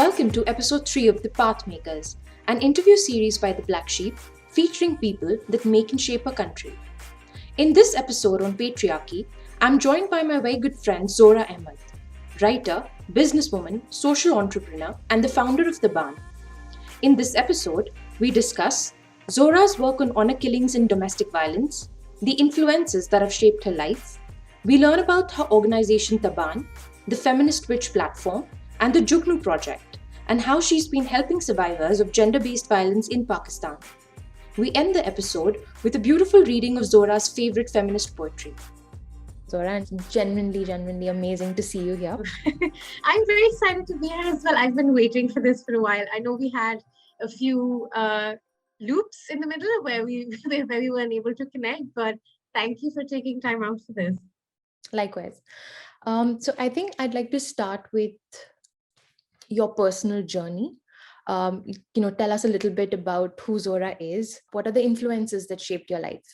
Welcome to episode 3 of The Pathmakers, an interview series by the Blahcksheep featuring people that make and shape a country. In this episode on Patriarchy, I'm joined by my very good friend Zohra Ahmed, writer, businesswoman, social entrepreneur, and the founder of Tabaan. In this episode, we discuss Zohra's work on honor killings and domestic violence, the influences that have shaped her life. We learn about her organization Tabaan, the Feminist Witch platform, and the Jugnu Project, and how she's been helping survivors of gender-based violence in Pakistan. We end the episode with a beautiful reading of Zohra's favorite feminist poetry. Zohra, it's genuinely amazing to see you here. I'm very excited to be here as well. I've been waiting for this for a while. I know we had a few loops in the middle where we weren't able to connect, but thank you for taking time out for this. Likewise. So I think I'd like to start with your personal journey. Tell us a little bit about who Zohra is. What are the influences that shaped your life?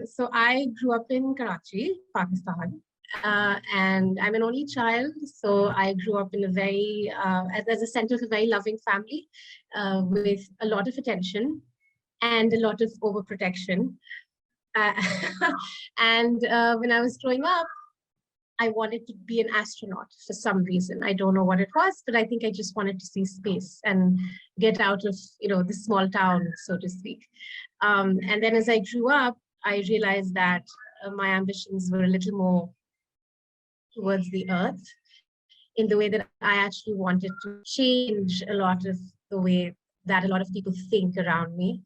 So I grew up in Karachi, Pakistan, and I'm an only child. So I grew up in a very, as a center of a very loving family with a lot of attention and a lot of overprotection. And when I was growing up, I wanted to be an astronaut for some reason. I don't know what it was, but I think I just wanted to see space and get out of, the small town, so to speak. And then as I grew up, I realized that my ambitions were a little more towards the earth, in the way that I actually wanted to change a lot of the way that a lot of people think around me.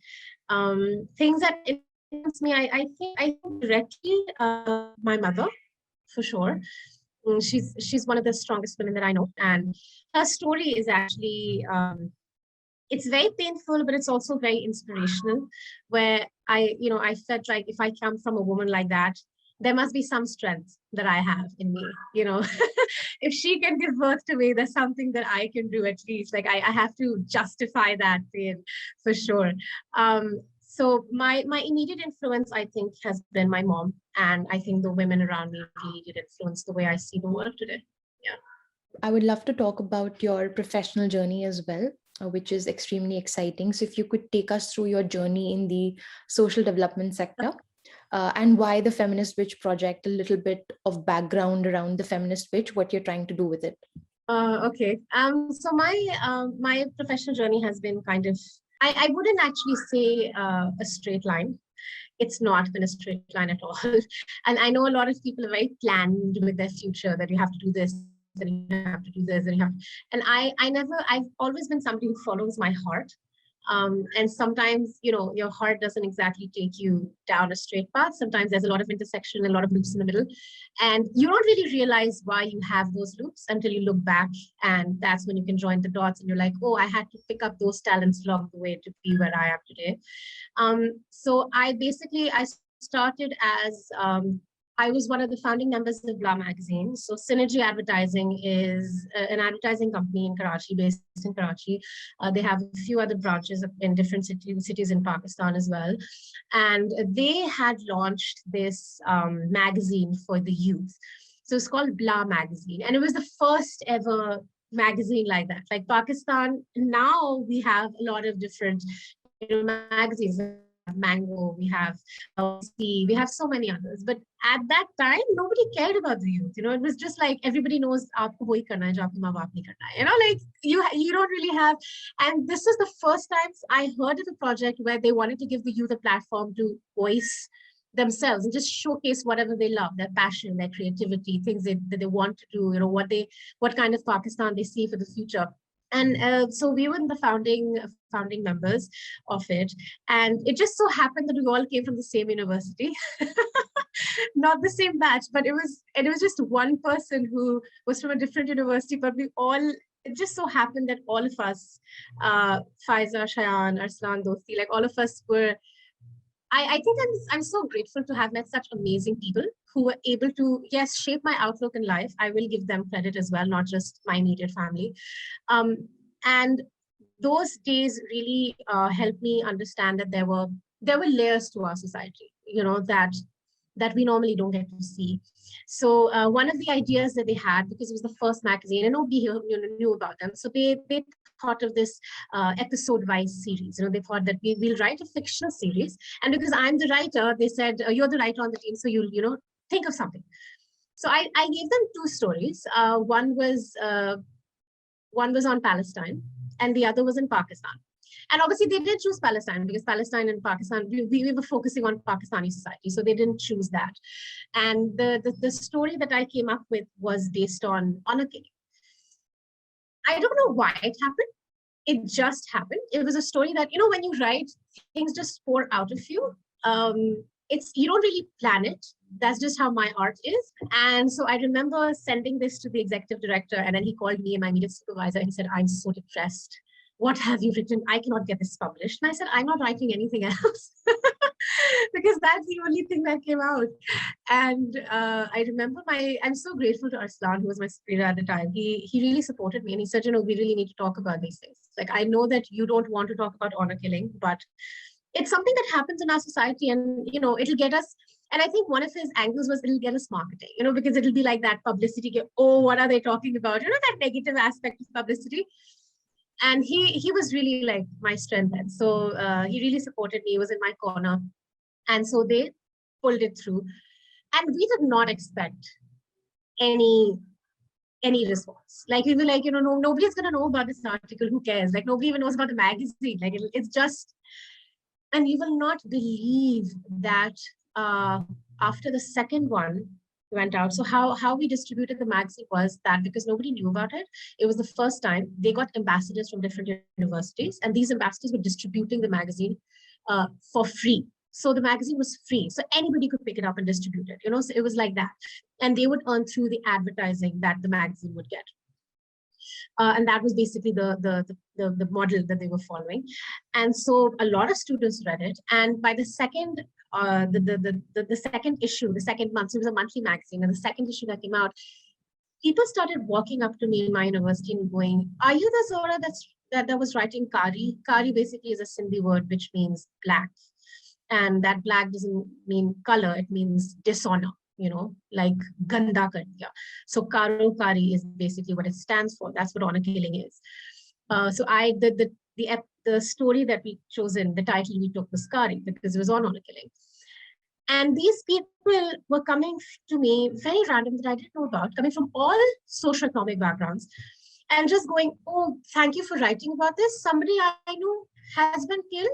Things that influence me, I think directly my mother, for sure. She's one of the strongest women that I know, and her story is actually it's very painful, but it's also very inspirational, where I felt like if I come from a woman like that, there must be some strength that I have in me. If she can give birth to me, there's something that I can do at least. Like I have to justify that pain for sure. So my immediate influence, I think, has been my mom. And I think the women around me really did influence the way I see the world today. Yeah. I would love to talk about your professional journey as well, which is extremely exciting. So if you could take us through your journey in the social development sector and why the Feminist Witch Project, a little bit of background around the Feminist Witch, what you're trying to do with it. Okay. So my professional journey has been kind of, I wouldn't actually say a straight line. It's not been a straight line at all. And I know a lot of people are very planned with their future, that you have to do this, and you have to do this, and I've always been somebody who follows my heart. And sometimes, your heart doesn't exactly take you down a straight path. Sometimes there's a lot of intersection, a lot of loops in the middle. And you don't really realize why you have those loops until you look back. And that's when you can join the dots and you're like, oh, I had to pick up those talents along the way to be where I am today. So I started as, I was one of the founding members of Blah magazine. So Synergy Advertising is an advertising company in Karachi, based in Karachi. They have a few other branches in different cities in Pakistan as well. And they had launched this magazine for the youth. So it's called Blah magazine. And it was the first ever magazine like that. Like Pakistan, now we have a lot of different magazines. Mango, we have desi, we have so many others, but at that time nobody cared about the youth. It was just like everybody knows aapko wohi karna hai jo aapke maa baap nahi karna hai. Like you don't really have. And this is the first time I heard of a project where they wanted to give the youth a platform to voice themselves and just showcase whatever they love, their passion, their creativity, things that they want to do, what kind of Pakistan they see for the future. And so we were the founding members of it. And it just so happened that we all came from the same university. Not the same batch, but it was just one person who was from a different university, but it just so happened that all of us, Faiza, Shayan, Arslan, Dosti, like all of us were, I think I'm so grateful to have met such amazing people who were able to, yes, shape my outlook in life. I will give them credit as well, not just my immediate family. And those days really helped me understand that there were layers to our society, that that we normally don't get to see. So one of the ideas that they had, because it was the first magazine and nobody here knew about them, so they thought of this episode-wise series. They thought that we'll write a fictional series, and because I'm the writer, they said you're the writer on the team, so you'll think of something. So I gave them two stories. One was on Palestine, and the other was in Pakistan. And obviously they did choose Palestine because Palestine and Pakistan, we were focusing on Pakistani society. So they didn't choose that. And the story that I came up with was based on honor killing. I don't know why it happened. It just happened. It was a story that, when you write, things just pour out of you. You don't really plan it. That's just how my art is. And so I remember sending this to the executive director, and then he called me and my immediate supervisor and he said, I'm so depressed. What have you written? I cannot get this published. And I said, I'm not writing anything else because that's the only thing that came out. And I remember I'm so grateful to Arslan, who was my superior at the time. He really supported me and he said, we really need to talk about these things. Like, I know that you don't want to talk about honor killing, but it's something that happens in our society and, it'll get us. And I think one of his angles was it'll get us marketing, because it'll be like that publicity. Oh, what are they talking about? That negative aspect of publicity. And he was really like my strength then. So he really supported me. He was in my corner. And so they pulled it through. And we did not expect any response. Like, we were like, no, nobody's going to know about this article. Who cares? Like, nobody even knows about the magazine. Like, it's just, and you will not believe that after the second one went out. So how we distributed the magazine was that because nobody knew about it, it was the first time they got ambassadors from different universities, and these ambassadors were distributing the magazine for free. So the magazine was free, so anybody could pick it up and distribute it. So it was like that, and they would earn through the advertising that the magazine would get. And that was basically the model that they were following. And so a lot of students read it, and by the second the second issue, the second month, so it was a monthly magazine, and the second issue that came out, people started walking up to me in my university and going, are you the Zohra that was writing Kari? Kari basically is a Sindhi word which means black. And that black doesn't mean color, it means dishonor, like ganda kar diya. So Karo Kari is basically what it stands for. That's what honor killing is. So the story that we chosen, the title we took was Kari because it was on honor killing. And these people were coming to me, very random, that I didn't know about, coming from all socioeconomic backgrounds, and just going, oh, thank you for writing about this. Somebody I know has been killed,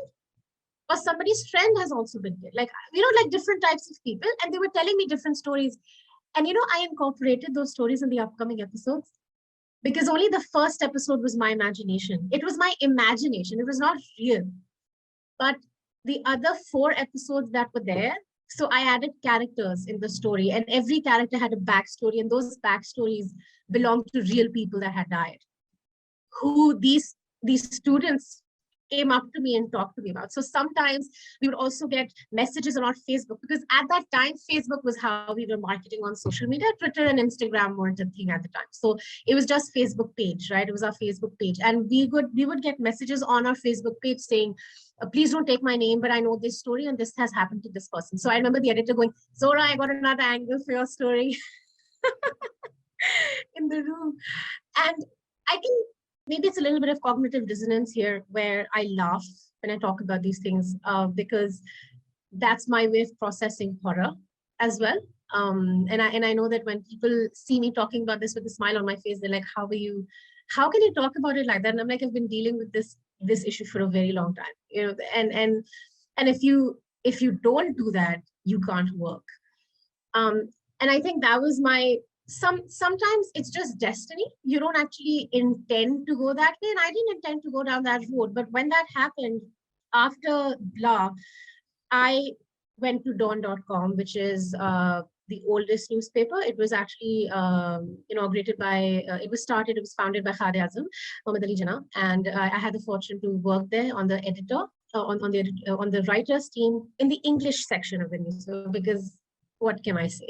or somebody's friend has also been killed. Like, like different types of people. And they were telling me different stories. And, I incorporated those stories in the upcoming episodes because only the first episode was my imagination. It was my imagination. It was not real. But the other 4 episodes that were there, so I added characters in the story, and every character had a backstory, and those backstories belonged to real people that had died, who these students came up to me and talked to me about. So sometimes we would also get messages on our Facebook, because at that time, Facebook was how we were marketing on social media. Twitter and Instagram weren't a thing at the time. So it was just Facebook page, right? It was our Facebook page. And we would get messages on our Facebook page saying, please don't take my name, but I know this story and this has happened to this person. So I remember the editor going, Zohra, I got another angle for your story in the room. And I think maybe it's a little bit of cognitive dissonance here where I laugh when I talk about these things because that's my way of processing horror as well. And I know that when people see me talking about this with a smile on my face, they're like, how can you talk about it like that? And I'm like, I've been dealing with this issue for a very long time, and if you don't do that, you can't work. And I think that was sometimes it's just destiny. You don't actually intend to go that way. And I didn't intend to go down that road. But when that happened, after Blah, I went to dawn.com, which is the oldest newspaper. It was actually inaugurated by, it was founded by Khadim Azam, Muhammad Ali Jinnah. And I had the fortune to work there on the editor, on the writers team in the English section of the newspaper, because what can I say?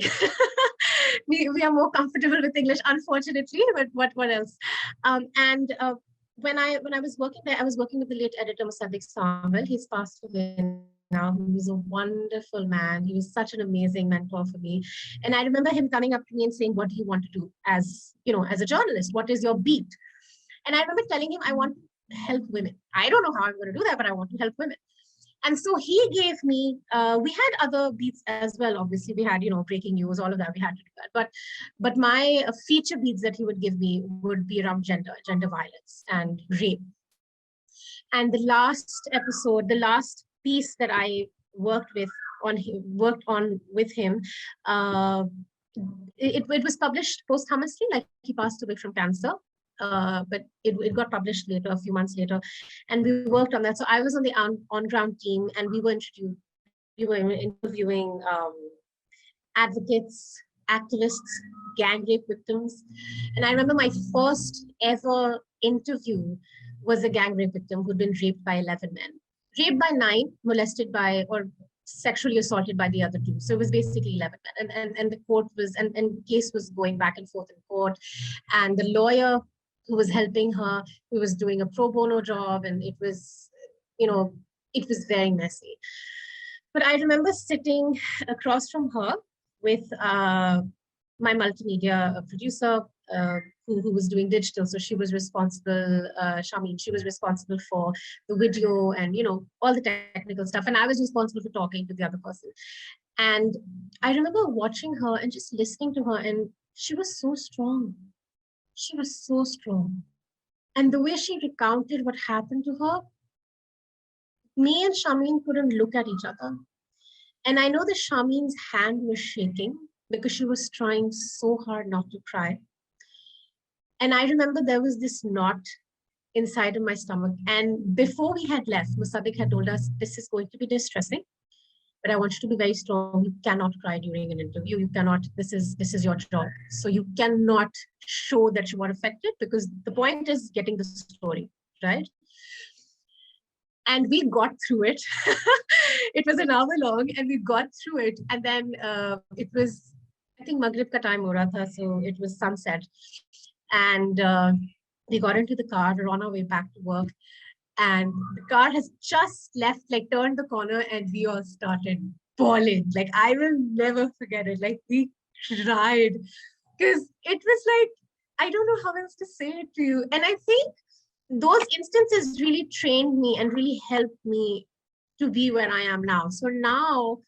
we are more comfortable with English, unfortunately, but what else? When I was working there, I was working with the late editor Musaddiq Samuel. He's passed away now. He was a wonderful man. He was such an amazing mentor for me. And I remember him coming up to me and saying, what do you want to do as, as a journalist? What is your beat? And I remember telling him, I want to help women. I don't know how I'm going to do that, but I want to help women. And so he gave me, we had other beats as well. Obviously, we had, breaking news, all of that. We had to do that. But my feature beats that he would give me would be around gender violence and rape. And the last episode, the last piece that I worked on with him, it was published posthumously, like he passed away from cancer. But it got published later, a few months later, and we worked on that. So I was on the on-ground team, and we were interviewing advocates, activists, gang rape victims. And I remember my first ever interview was a gang rape victim who'd been raped by 11 men, raped by 9, molested by, or sexually assaulted by the other 2. So it was basically 11 men. And the court was, and the case was going back and forth in court. And the lawyer who was helping her, who was doing a pro bono job, and it was, it was very messy. But I remember sitting across from her with my multimedia producer, who was doing digital. So she was responsible, Shamin, she was responsible for the video and, all the technical stuff. And I was responsible for talking to the other person. And I remember watching her and just listening to her, and she was so strong. She was so strong. And the way she recounted what happened to her, me and Shamin couldn't look at each other. And I know that Shamin's hand was shaking because she was trying so hard not to cry. And I remember there was this knot inside of my stomach. And before we had left, Musaddiq had told us, this is going to be distressing, but I want you to be very strong. You cannot cry during an interview. You cannot, this is your job. So you cannot show that you are affected, because the point is getting the story, right? And we got through it. It was an hour long and we got through it. And then it was, I think Maghrib ka time ho raha tha, so it was sunset. And we got into the car, we're on our way back to work. And the car has just left, like turned the corner, and we all started bawling. Like, I will never forget it. Like, we cried because it was like, I don't know how else to say it to you. And I think those instances really trained me and really helped me to be where I am now. So now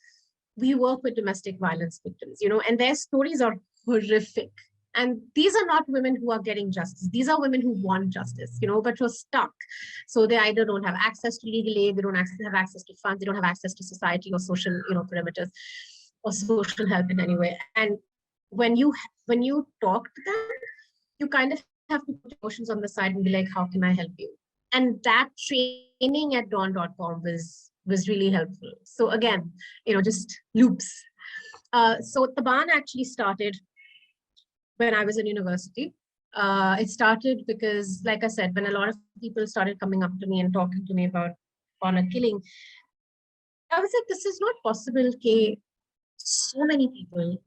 we work with domestic violence victims, and their stories are horrific. And these are not women who are getting justice. These are women who want justice, but who are stuck. So they either don't have access to legal aid, they don't have access to funds, they don't have access to society or social, perimeters or social help in any way. And when you talk to them, you kind of have to put emotions on the side and be like, how can I help you? And that training at dawn.com was really helpful. So again, just loops. So Tabaan actually started when I was in university. It started because, like I said, when a lot of people started coming up to me and talking to me about honor killing, I was like, this is not possible. Okay, so many people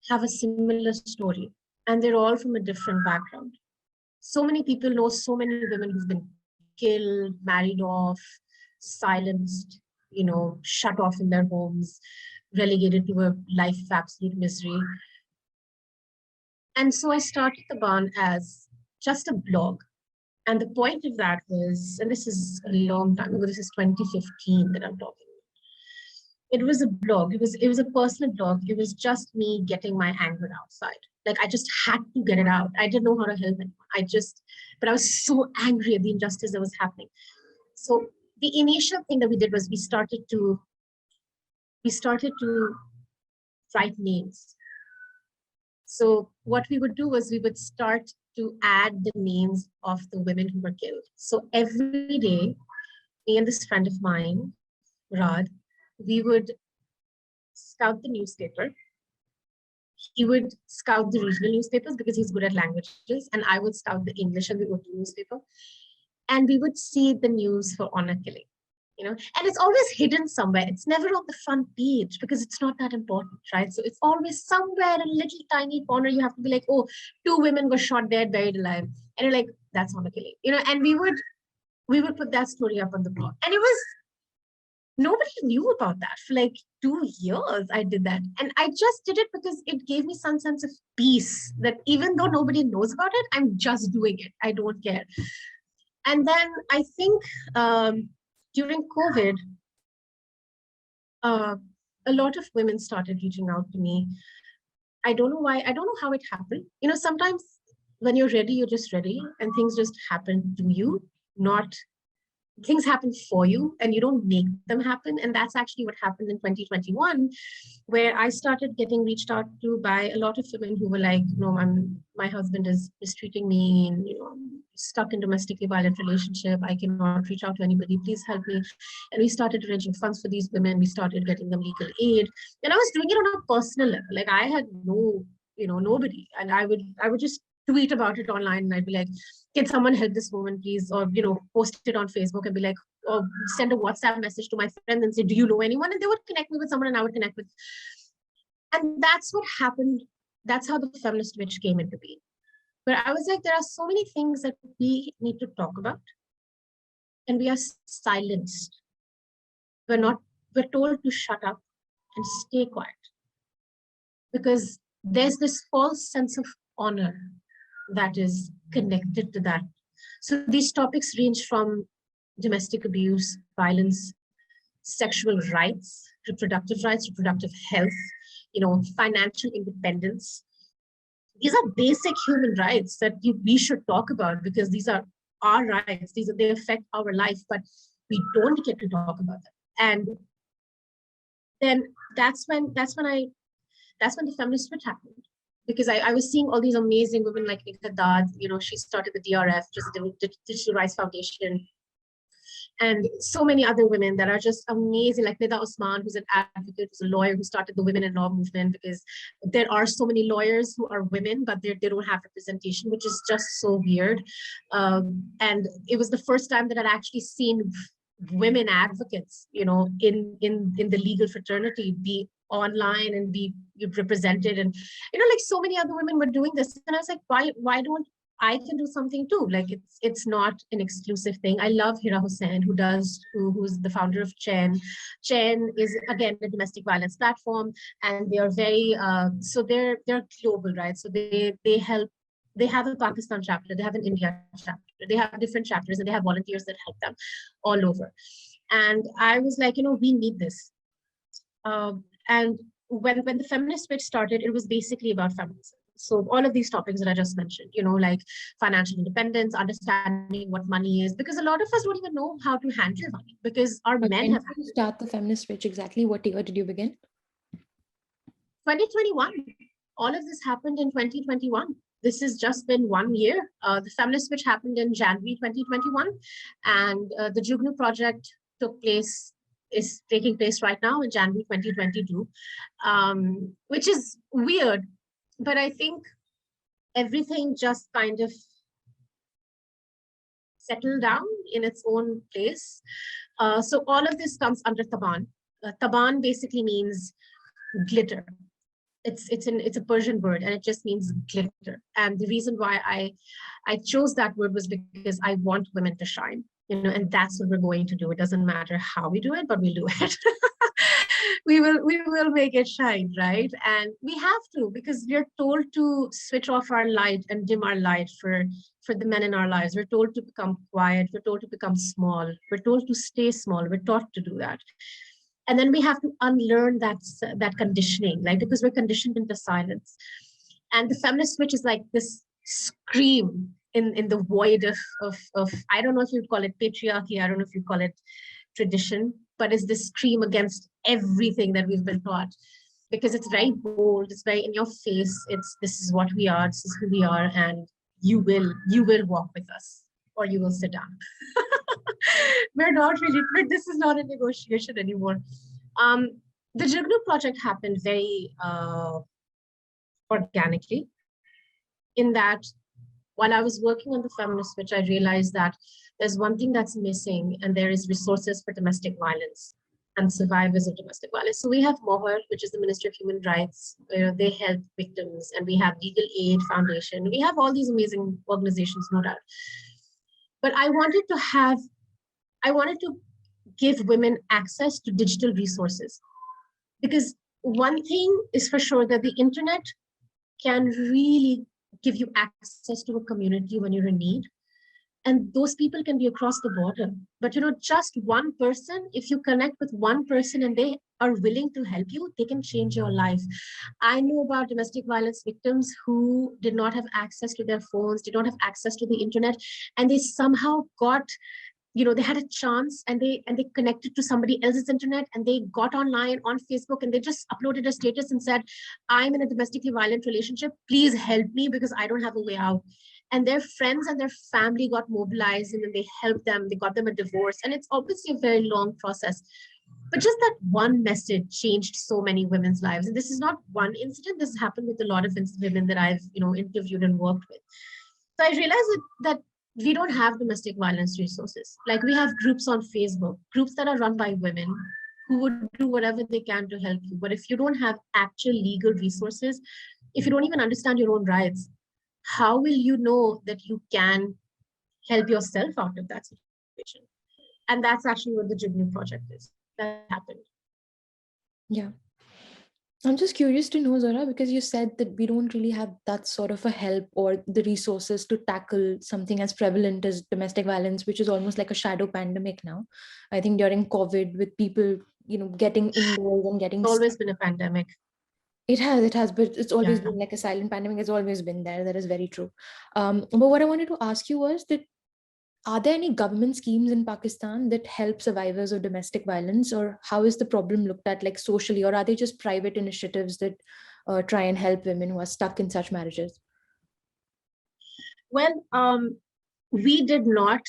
have a similar story and they're all from a different background. So many people know so many women who've been killed, married off, silenced, shut off in their homes, relegated to a life of absolute misery. And so I started Tabaan as just a blog. And the point of that was, and this is a long time ago, this is 2015 that I'm talking about. It was a blog. It was a personal blog. It was just me getting my anger outside. Like, I just had to get it out. I didn't know how to help anyone. But I was so angry at the injustice that was happening. So the initial thing that we did was we started to write names. So what we would do was we would start to add the names of the women who were killed. So every day, me and this friend of mine, Rad, we would scout the newspaper. He would scout the regional newspapers because he's good at languages, and I would scout the English and the Urdu newspaper. And we would see the news for honor killing. And it's always hidden somewhere. It's never on the front page because it's not that important, right? So it's always somewhere in a little tiny corner. You have to be like, oh, 2 women were shot dead, buried alive. And you're like, that's honor killing, and we would put that story up on the blog. And nobody knew about that for like 2 years. I did that. And I just did it because it gave me some sense of peace that even though nobody knows about it, I'm just doing it. I don't care. And then I think during COVID, a lot of women started reaching out to me. I don't know why. I don't know how it happened. You know, sometimes when you're ready, you're just ready and things just happen to you, not things happen for you and you don't make them happen. And that's actually what happened in 2021, where I started getting reached out to by a lot of women who were like, you know, my husband is mistreating me, and, you know, I'm stuck in domestically violent relationship. I cannot reach out to anybody. Please help me. And we started arranging funds for these women. We started getting them legal aid. And I was doing it on a personal level. Like I had no, you know, nobody. And I would just tweet about it online, and I'd be like, can someone help this woman, please? Or, you know, post it on Facebook and be like, or send a WhatsApp message to my friend and say, do you know anyone? And they would connect me with someone and I would connect with. And that's what happened. That's how the Feminist Witch came into being. But I was like, there are so many things that we need to talk about, and we are silenced. We're told to shut up and stay quiet, because there's this false sense of honor that is connected to that. So these topics range from domestic abuse, violence, sexual rights, reproductive health, you know, financial independence. These are basic human rights that we should talk about, because these are our rights. They affect our life, but we don't get to talk about them. And then that's when the Feminist Witch happened. Because I was seeing all these amazing women like Nika Dad, you know, she started the DRF, just the Digital Rights Foundation, and so many other women that are just amazing, like Nida Osman, who's an advocate, who's a lawyer, who started the Women in Law movement, because there are so many lawyers who are women, but they don't have representation, which is just so weird. And it was the first time that I'd actually seen women advocates, you know, in the legal fraternity be online and be represented. And, you know, like so many other women were doing this. And I was like, why don't I can do something too? Like it's not an exclusive thing. I love Hira Hussain, who's the founder of Chen. Chen is again a domestic violence platform, and they are very so they're global, right? So they have a Pakistan chapter, they have an India chapter, they have different chapters, and they have volunteers that help them all over. And I was like, you know, we need this. And when the Feminist Witch started, it was basically about feminism. So all of these topics that I just mentioned, you know, like financial independence, understanding what money is, because a lot of us don't even know how to handle money, because our men have. When did you start the Feminist Witch exactly? What year did you begin? 2021. All of this happened in 2021. This has just been 1 year. The Feminist Witch happened in January 2021, and the Jugnu Project is taking place right now in January 2022, which is weird, but I think everything just kind of settled down in its own place. So all of this comes under Tabaan. Tabaan basically means glitter. It's a Persian word, and it just means glitter. And the reason why I chose that word was because I want women to shine, you know, and that's what we're going to do. It doesn't matter how we do it, but we'll do it. we will make it shine, right? And we have to, because we're told to switch off our light and dim our light for the men in our lives. We're told to become quiet. We're told to become small. We're told to stay small. We're taught to do that. And then we have to unlearn that conditioning, like, because we're conditioned into silence. And the Feminist Witch is like this scream in the void of I don't know if you'd call it patriarchy, I don't know if you call it tradition, but it's this scream against everything that we've been taught, because it's very bold, it's very in your face. This is what we are, this is who we are, and you will walk with us, or you will sit down. We're not really, this is not a negotiation anymore. The Jugnu Project happened very organically, in that while I was working on the Feminist Witch, I realized that there's one thing that's missing, and there is resources for domestic violence and survivors of domestic violence. So we have MOHR, which is the Ministry of Human Rights, where they help victims, and we have Legal Aid Foundation. We have all these amazing organizations, no doubt. But I wanted to give women access to digital resources. Because one thing is for sure, that the internet can really give you access to a community when you're in need. And those people can be across the border. But just one person, if you connect with one person and they are willing to help you, they can change your life. I know about domestic violence victims who did not have access to their phones, did not have access to the internet, and they somehow got, they had a chance, and they connected to somebody else's internet, and they got online on Facebook, and they just uploaded a status and said, I'm in a domestically violent relationship, please help me because I don't have a way out. And their friends and their family got mobilized, and then they helped them, they got them a divorce. And it's obviously a very long process, but just that one message changed so many women's lives. And this is not one incident, this has happened with a lot of women that I've interviewed and worked with. So I realized that we don't have domestic violence resources. Like, we have groups on Facebook, groups that are run by women who would do whatever they can to help you. But if you don't have actual legal resources, if you don't even understand your own rights, how will you know that you can help yourself out of that situation? And that's actually what the Jugnu Project is. That happened. Yeah. I'm just curious to know, Zohra, because you said that we don't really have that sort of a help or the resources to tackle something as prevalent as domestic violence, which is almost like a shadow pandemic now. I think during COVID, with people, getting indoors and getting It's always been a pandemic. It has, but it's always been like a silent pandemic. It's always been there. That is very true. But what I wanted to ask you was that, are there any government schemes in Pakistan that help survivors of domestic violence, or how is the problem looked at, like, socially, or are they just private initiatives that try and help women who are stuck in such marriages? Well, we did not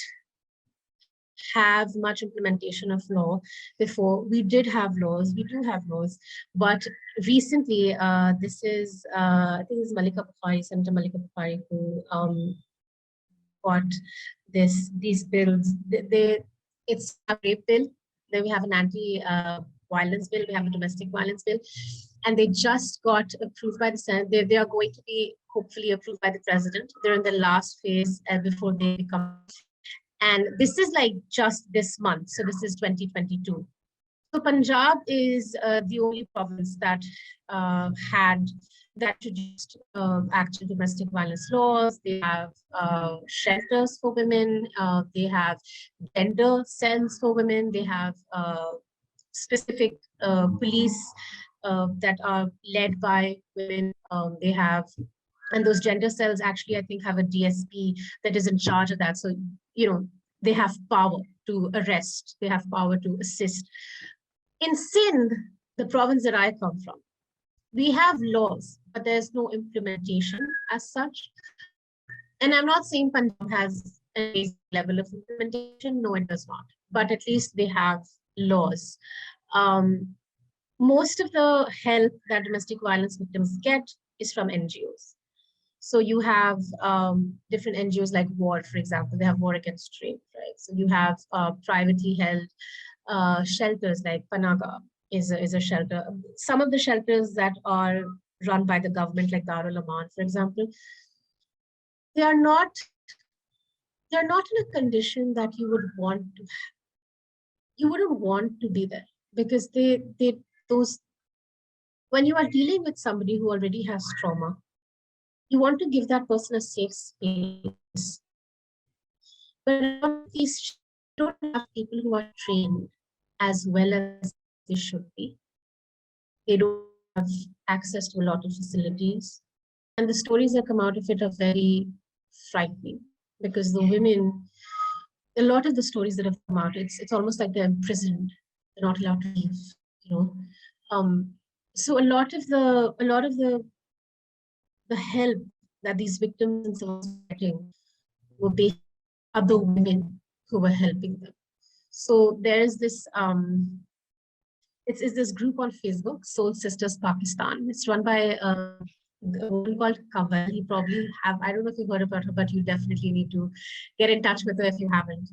have much implementation of law before. We did have laws, we do have laws, but recently, this is, I think it's Malika Bukhari, Senator Malika Bukhari, who got these bills. It's a rape bill, then we have an anti-violence bill, we have a domestic violence bill, and they just got approved by the Senate. They are going to be hopefully approved by the president. They're in the last phase before they become. And this is like just this month. So this is 2022. So Punjab is the only province that introduced actual domestic violence laws. They have shelters for women. They have gender cells for women. They have specific police that are led by women. They have, and those gender cells actually, I think, have a DSP that is in charge of that. So, they have power to arrest. They have power to assist. In Sindh, the province that I come from, we have laws, but there's no implementation as such. And I'm not saying Punjab has a level of implementation. No, it does not. But at least they have laws. Most of the help that domestic violence victims get is from NGOs. So you have different NGOs like WAR, for example. They have War Against Rape, right? So you have privately held shelters like Panaga is a shelter. Some of the shelters that are run by the government, like Darul Aman, for example, they are not in a condition that you would want to have. You wouldn't want to be there, because when you are dealing with somebody who already has trauma, you want to give that person a safe space. But these don't have people who are trained as well as they should be. They don't have access to a lot of facilities. And the stories that come out of it are very frightening, because the women, a lot of the stories that have come out, it's almost like they're imprisoned. They're not allowed to leave, So a lot of the help that these victims were getting were based on other women who were helping them. So there's this it's this group on Facebook, Soul Sisters Pakistan. It's run by a woman called Kaval. You probably have, I don't know if you've heard about her, but you definitely need to get in touch with her if you haven't.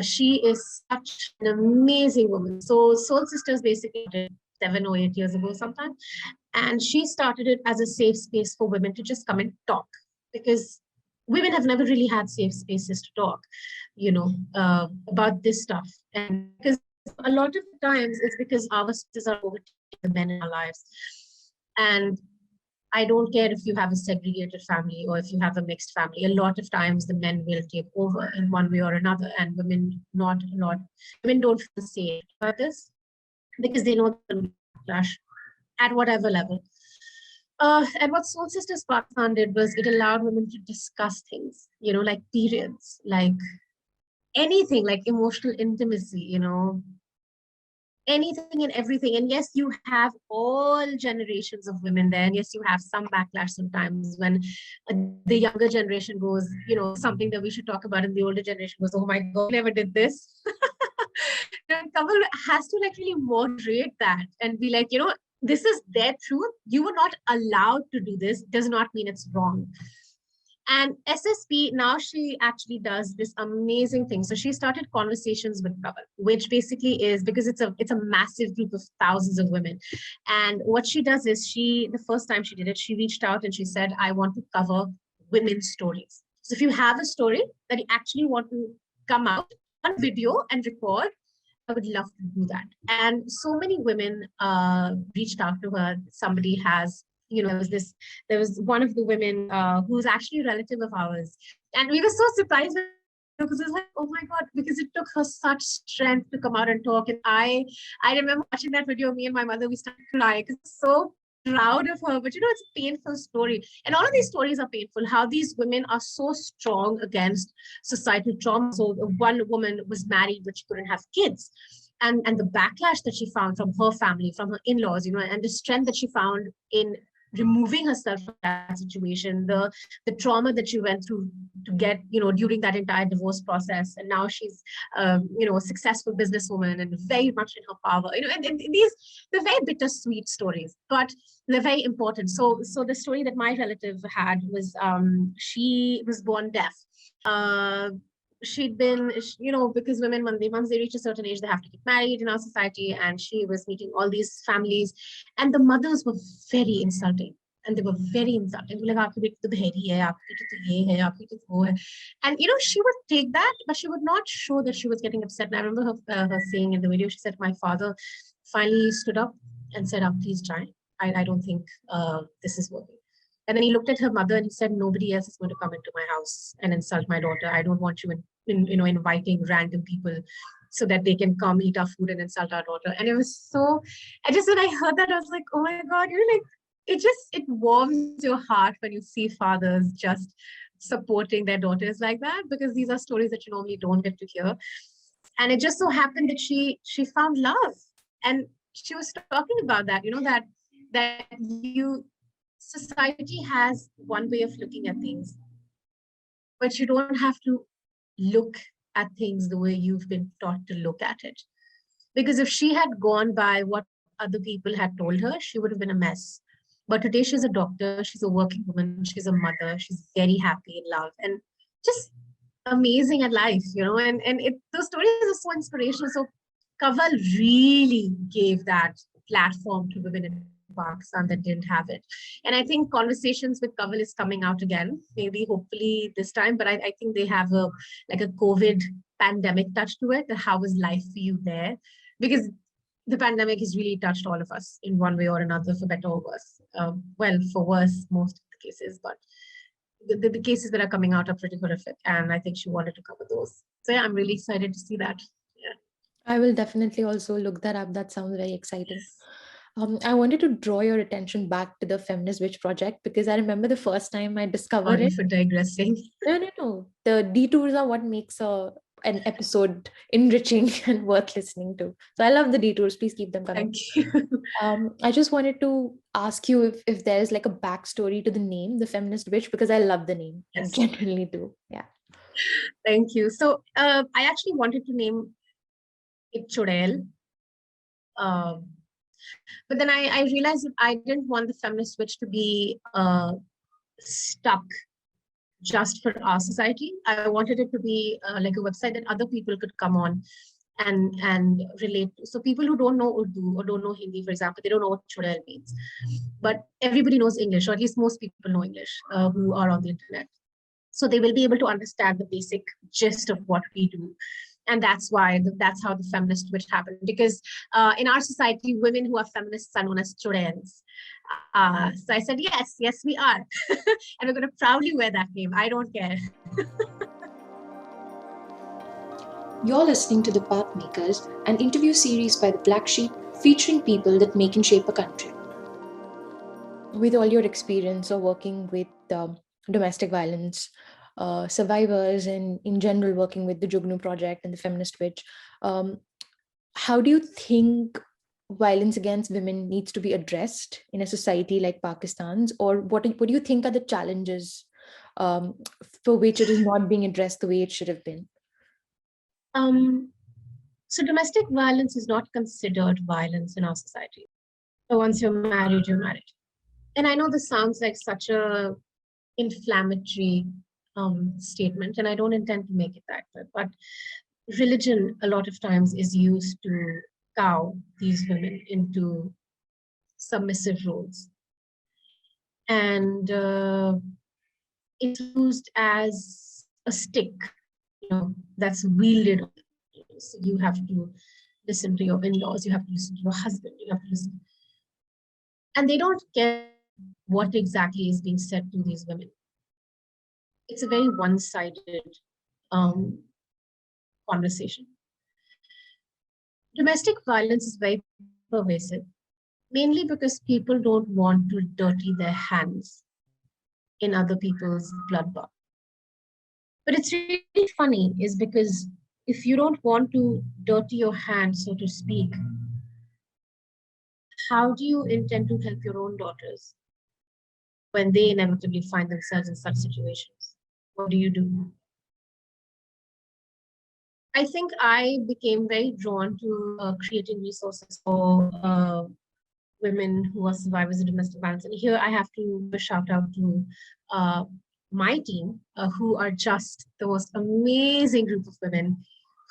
She is such an amazing woman. So Soul Sisters basically did 7 or 8 years ago sometime. And she started it as a safe space for women to just come and talk, because women have never really had safe spaces to talk, about this stuff. And because A lot of times it's because our sisters are overtaking the men in our lives. And I don't care if you have a segregated family or if you have a mixed family. A lot of times the men will take over in one way or another, and women not a lot. Women don't feel safe about this because they know there will be backlash at whatever level. And what Soul Sisters Pakistan did was it allowed women to discuss things, like periods, like anything, like emotional intimacy, anything and everything. And yes, you have all generations of women there. And yes, you have some backlash sometimes when the younger generation goes, something that we should talk about, and the older generation goes, oh my God, never did this. Kamal has to really moderate that and be like, this is their truth. You were not allowed to do this. Does not mean it's wrong. And SSP, now she actually does this amazing thing. So she started conversations with Kamal, which basically is because it's a massive group of thousands of women. And what she does is the first time she did it, she reached out and she said, I want to cover women's stories. So if you have a story that you actually want to come out on video and record, I would love to do that. And so many women reached out to her. Somebody has, there was one of the women who's actually a relative of ours. And we were so surprised because it was like, oh my God, because it took her such strength to come out and talk. And I remember watching that video, me and my mother, we started crying because so proud of her. But it's a painful story. And all of these stories are painful, how these women are so strong against societal trauma. So one woman was married, but she couldn't have kids. And the backlash that she found from her family, from her in-laws, and the strength that she found in removing herself from that situation, the trauma that she went through to get, during that entire divorce process. And now she's, a successful businesswoman and very much in her power, and these, they're very bittersweet stories, but they're very important. So the story that my relative had was, she was born deaf. She'd been, because women, once they reach a certain age, they have to get married in our society. And she was meeting all these families, and the mothers were very insulting. And they were very insulting. Like, aapki beti to baheri hai, aapki beti to ye hai, aapki to wo hai. And, she would take that, but she would not show that she was getting upset. And I remember her saying in the video, she said, my father finally stood up and said, please try. I don't think this is working. And then he looked at her mother and he said, nobody else is going to come into my house and insult my daughter. I don't want you inviting random people so that they can come eat our food and insult our daughter. And it was so, when I heard that, I was like, oh my God, it warms your heart when you see fathers just supporting their daughters like that, because these are stories that you normally don't get to hear. And it just so happened that she found love. And she was talking about that, that society has one way of looking at things, but you don't have to look at things the way you've been taught to look at it. Because if she had gone by what other people had told her, she would have been a mess. But today she's a doctor, she's a working woman, she's a mother, she's very happy in love and just amazing at life, and those stories are so inspirational. So Kaval really gave that platform to women in Pakistan that didn't have it. And I think Conversations with Kaval is coming out again, maybe hopefully this time, but I think they have a COVID pandemic touch to it. How was life for you there? Because the pandemic has really touched all of us in one way or another, for better or worse. Well, for worse, most of the cases, but the cases that are coming out are pretty horrific. And I think she wanted to cover those. So yeah, I'm really excited to see that. Yeah. I will definitely also look that up. That sounds very exciting. I wanted to draw your attention back to the Feminist Witch project, because I remember the first time I discovered it. For digressing. No. The detours are what makes an episode enriching and worth listening to. So I love the detours. Please keep them coming. Thank you. I just wanted to ask you if there's a backstory to the name, the Feminist Witch, because I love the name. Yes. I genuinely do. Yeah. Thank you. So I actually wanted to name it Chudel. But then I realized that I didn't want the Feminist Witch to be stuck just for our society. I wanted it to be like a website that other people could come on and relate to. So people who don't know Urdu or don't know Hindi, for example, they don't know what Chudel means. But everybody knows English, or at least most people know English who are on the internet. So they will be able to understand the basic gist of what we do. And that's how the feminist witch happened. Because in our society, women who are feminists are known as churens. So I said, yes, we are. And we're going to proudly wear that name. I don't care. You're listening to The Pathmakers, an interview series by the Blahcksheep featuring people that make and shape a country. With all your experience of working with domestic violence survivors and in general working with the Jugnu Project and the Feminist Witch, how do you think violence against women needs to be addressed in a society like Pakistan's, or what do you think are the challenges for which it is not being addressed the way it should have been? So domestic violence is not considered violence in our society. So once you're married, you're married. And I know this sounds like such a inflammatory statement, and I don't intend to make it that way, but religion a lot of times is used to cow these women into submissive roles. And it's used as a stick, that's wielded. So you have to listen to your in-laws, you have to listen to your husband, you have to listen. And they don't care what exactly is being said to these women. It's a very one-sided conversation. Domestic violence is very pervasive, mainly because people don't want to dirty their hands in other people's bloodbath. But it's really funny is because if you don't want to dirty your hands, so to speak, how do you intend to help your own daughters when they inevitably find themselves in such situations? What do you do? I think I became very drawn to creating resources for women who are survivors of domestic violence. And here I have to shout out to my team, who are just the most amazing group of women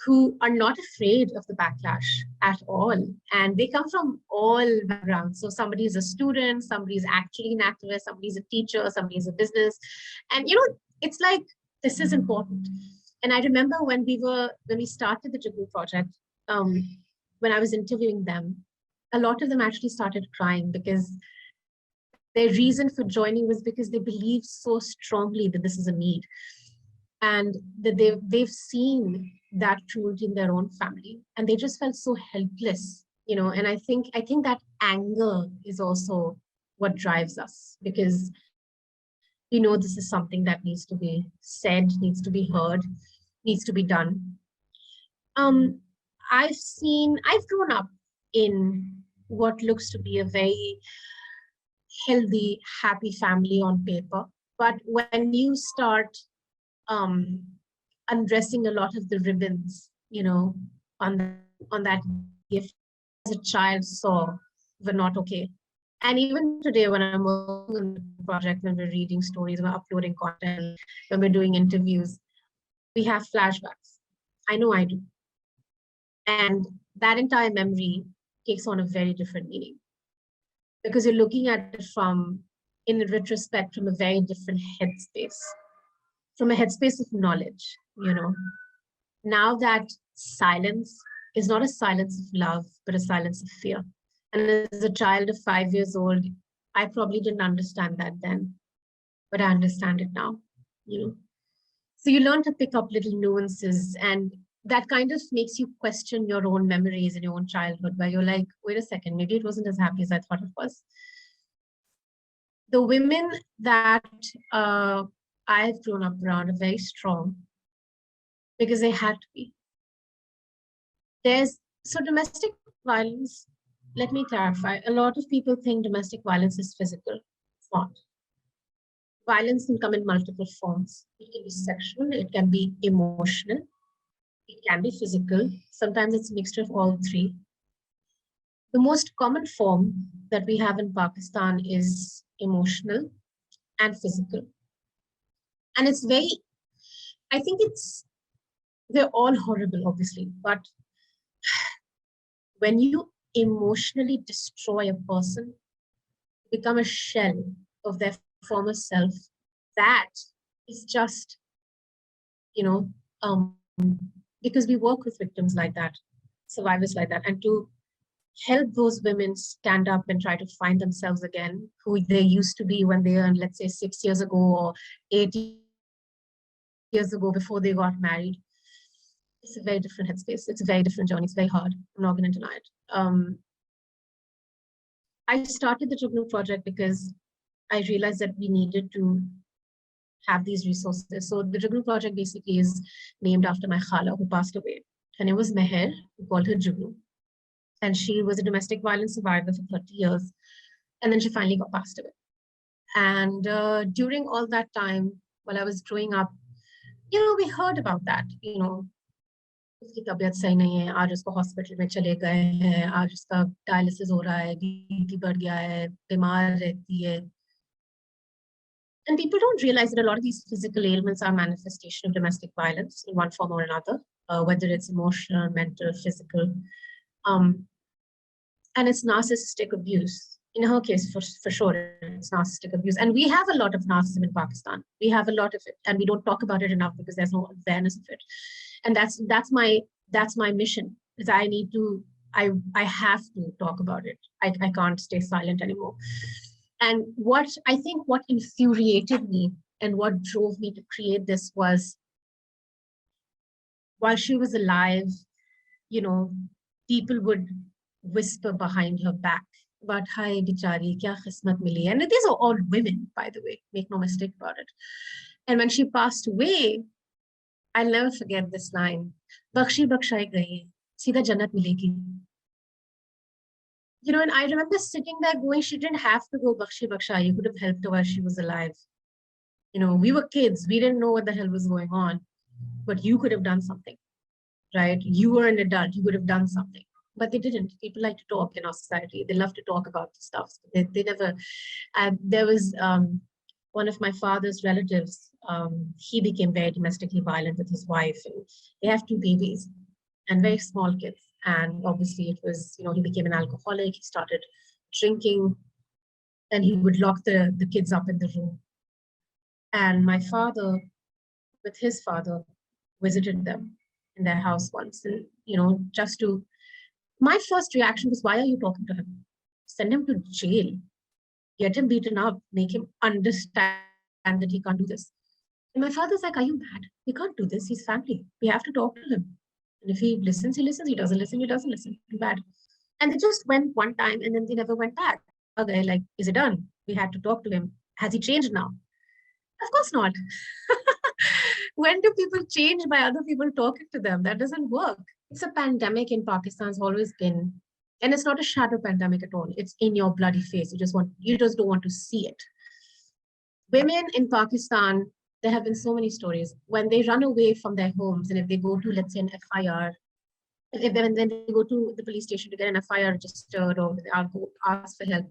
who are not afraid of the backlash at all. And they come from all backgrounds. So somebody is a student, somebody is actually an activist, somebody is a teacher, somebody is a business. And it's like, this is important. And I remember when we started the Jugnu Project, when I was interviewing them, a lot of them actually started crying because their reason for joining was because they believe so strongly that this is a need, and that they've seen that cruelty in their own family, and they just felt so helpless, And I think that anger is also what drives us, because this is something that needs to be said, needs to be heard, needs to be done. I've grown up in what looks to be a very healthy, happy family on paper. But when you start undressing a lot of the ribbons, on that gift as a child saw were not okay. And even today, when I'm working on the project, when we're reading stories, when we're uploading content, when we're doing interviews, we have flashbacks. I know I do. And that entire memory takes on a very different meaning, because you're looking at it in retrospect, from a very different headspace, from a headspace of knowledge, Now that silence is not a silence of love, but a silence of fear. And as a child of 5 years old, I probably didn't understand that then, but I understand it now, So you learn to pick up little nuances, and that kind of makes you question your own memories in your own childhood, where you're like, wait a second, maybe it wasn't as happy as I thought it was. The women that I've grown up around are very strong because they had to be. So domestic violence, let me clarify. A lot of people think domestic violence is physical. It's not. Violence can come in multiple forms. It can be sexual, it can be emotional, it can be physical. Sometimes it's a mixture of all three. The most common form that we have in Pakistan is emotional and physical. And they're all horrible, obviously, but when you emotionally destroy a person, become a shell of their former self, that is just, because we work with victims like that, survivors like that, and to help those women stand up and try to find themselves again, who they used to be when they were, let's say, 6 years ago or 8 years ago before they got married. It's a very different headspace. It's a very different journey. It's very hard. I'm not going to deny it. I started the Jugnu Project because I realized that we needed to have these resources. So the Jugnu Project basically is named after my khala who passed away. Her name was Meher. We called her Jugnu. And she was a domestic violence survivor for 30 years. And then she finally got passed away. And during all that time, while I was growing up, we heard about that, उसकी तबीयत सही नहीं है, आज उसको hospital में चले गए हैं, आज उसका डायलिसिस हो रहा है, बीपी बढ़ गया है, बीमार रहती है. And people don't realize that a lot of these physical ailments are manifestation of domestic violence in one form or another, whether it's emotional, mental, physical. And it's narcissistic abuse. In her case, for sure, it's narcissistic abuse. And we have a lot of narcissism in Pakistan. We have a lot of it, and we don't talk about it enough because there's no awareness of it. And that's my mission. Is I have to talk about it. I can't stay silent anymore. And what infuriated me and what drove me to create this was, while she was alive, people would whisper behind her back about "Hi, bichari, kya qismat mili." And these are all women, by the way, make no mistake about it. And when she passed away, I'll never forget this line: "Bakhshi bakhshai gayi, seedha jannat milegi." And I remember sitting there going, she didn't have to go bakhshi bakhshai. You could have helped her while she was alive. We were kids. We didn't know what the hell was going on. But you could have done something, right? You were an adult. You would have done something. But they didn't. People like to talk in our society. They love to talk about the stuff. They never. There was one of my father's relatives. He became very domestically violent with his wife, and they have 2 babies and very small kids. And obviously, it was he became an alcoholic. He started drinking, and he would lock the kids up in the room. And my father, with his father, visited them in their house once, and just to. My first reaction was, why are you talking to him? Send him to jail. Get him beaten up. Make him understand that he can't do this. And my father's like, are you mad? We can't do this. He's family. We have to talk to him. And if he listens, he listens. He doesn't listen, he doesn't listen. Too bad. And they just went one time and then they never went back. Okay, like, is it done? We had to talk to him. Has he changed now? Of course not. When do people change by other people talking to them? That doesn't work. It's a pandemic in Pakistan, has always been, and it's not a shadow pandemic at all. It's in your bloody face. You just don't want to see it. Women in Pakistan, there have been so many stories when they run away from their homes, and if they go to, let's say, an FIR, then they go to the police station to get an FIR registered, or they go ask for help,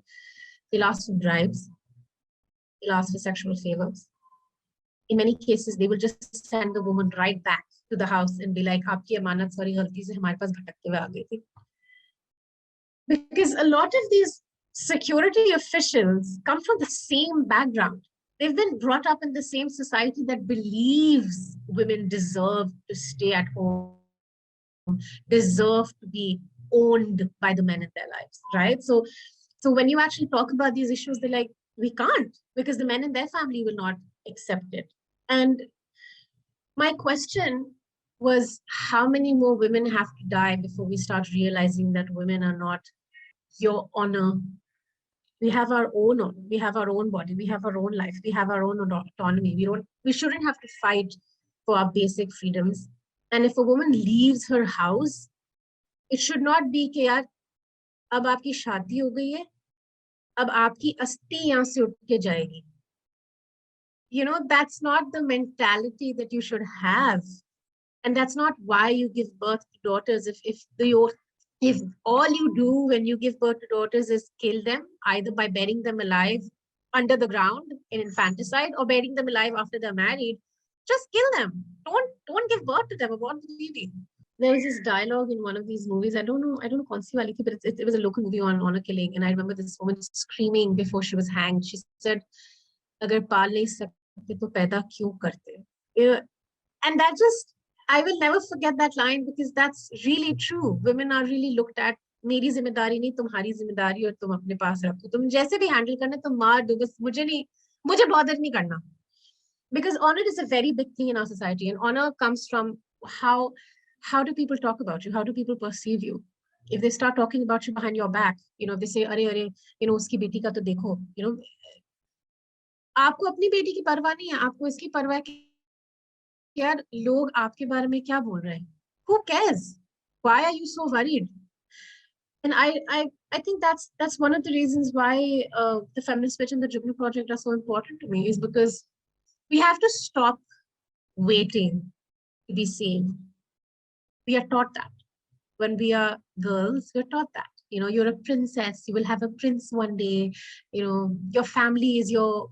they'll ask for bribes, they'll ask for sexual favors. In many cases, they will just send the woman right back to the house and be like, "Aapki amanat, sorry, galti se hamare paas bhatak ke aa gayi thi." Because a lot of these security officials come from the same background. They've been brought up in the same society that believes women deserve to stay at home, deserve to be owned by the men in their lives, right? So when you actually talk about these issues, they're like, we can't, because the men in their family will not accept it. And my question was, how many more women have to die before we start realizing that women are not your honor? We have our own honor, we have our own body, we have our own life, we have our own autonomy. We shouldn't have to fight for our basic freedoms. And if a woman leaves her house, it should not be कि यार अब आपकी शादी हो गई है, अब आपकी अस्थि यहाँ से उठ के जाएगी. That's not the mentality that you should have. And that's not why you give birth to daughters. If all you do when you give birth to daughters is kill them, either by burying them alive under the ground in infanticide or burying them alive after they're married, just kill them. Don't give birth to them. Abort the baby. There was this dialogue in one of these movies. I don't know kaunsi wali thi, but it was a local movie on honor killing. And I remember this woman screaming before she was hanged. She said, "Agar paal nahi sakte to paida kyun karte?" And that just I will never forget that line because that's really true. Women are really looked at. मेरी जिम्मेदारी नहीं तुम्हारी जिम्मेदारी और तुम अपने पास रखो तुम जैसे भी हैंडल करना तुम मार दो बस मुझे बॉदर नहीं करना because honor is a very big thing in our society and honor comes from how do people talk about you, how do people perceive you. If they start talking about you behind your back, if they say अरे उसकी बेटी का तो देखो, आपको अपनी बेटी की परवाह नहीं है, आपको इसकी परवाह है यार लोग आपके बारे में क्या बोल रहे हैं. Who cares? Why are you so worried? And I think that's one of the reasons why the Feminist Witch and the Jugnu Project are so important to me, is because we have to stop waiting to be seen. We are taught that when we are girls, we're taught that, you're a princess, you will have a prince one day, your family is your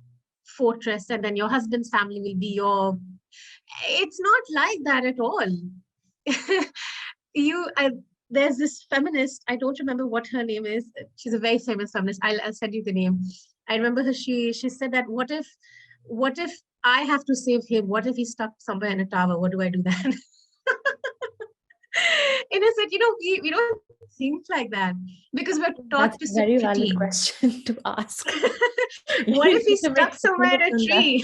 fortress, and then your husband's family will be your. It's not like that at all. There's this feminist, I don't remember what her name is. She's a very famous feminist. I'll send you the name. I remember her. She said that what if I have to save him? What if he's stuck somewhere in a tower? What do I do then? Innocent, we don't think like that because we're taught to That's a very sit valid pretty. question to ask. What if he's stuck somewhere in a tree?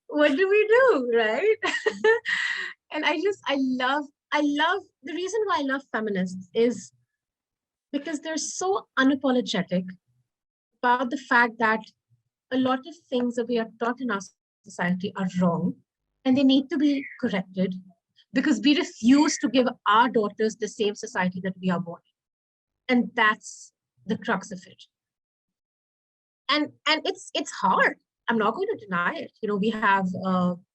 What do we do, right? And I love the reason why I love feminists is because they're so unapologetic about the fact that a lot of things that we are taught in our society are wrong and they need to be corrected because we refuse to give our daughters the same society that we are born in. And that's the crux of it. And it's hard. I'm not going to deny it.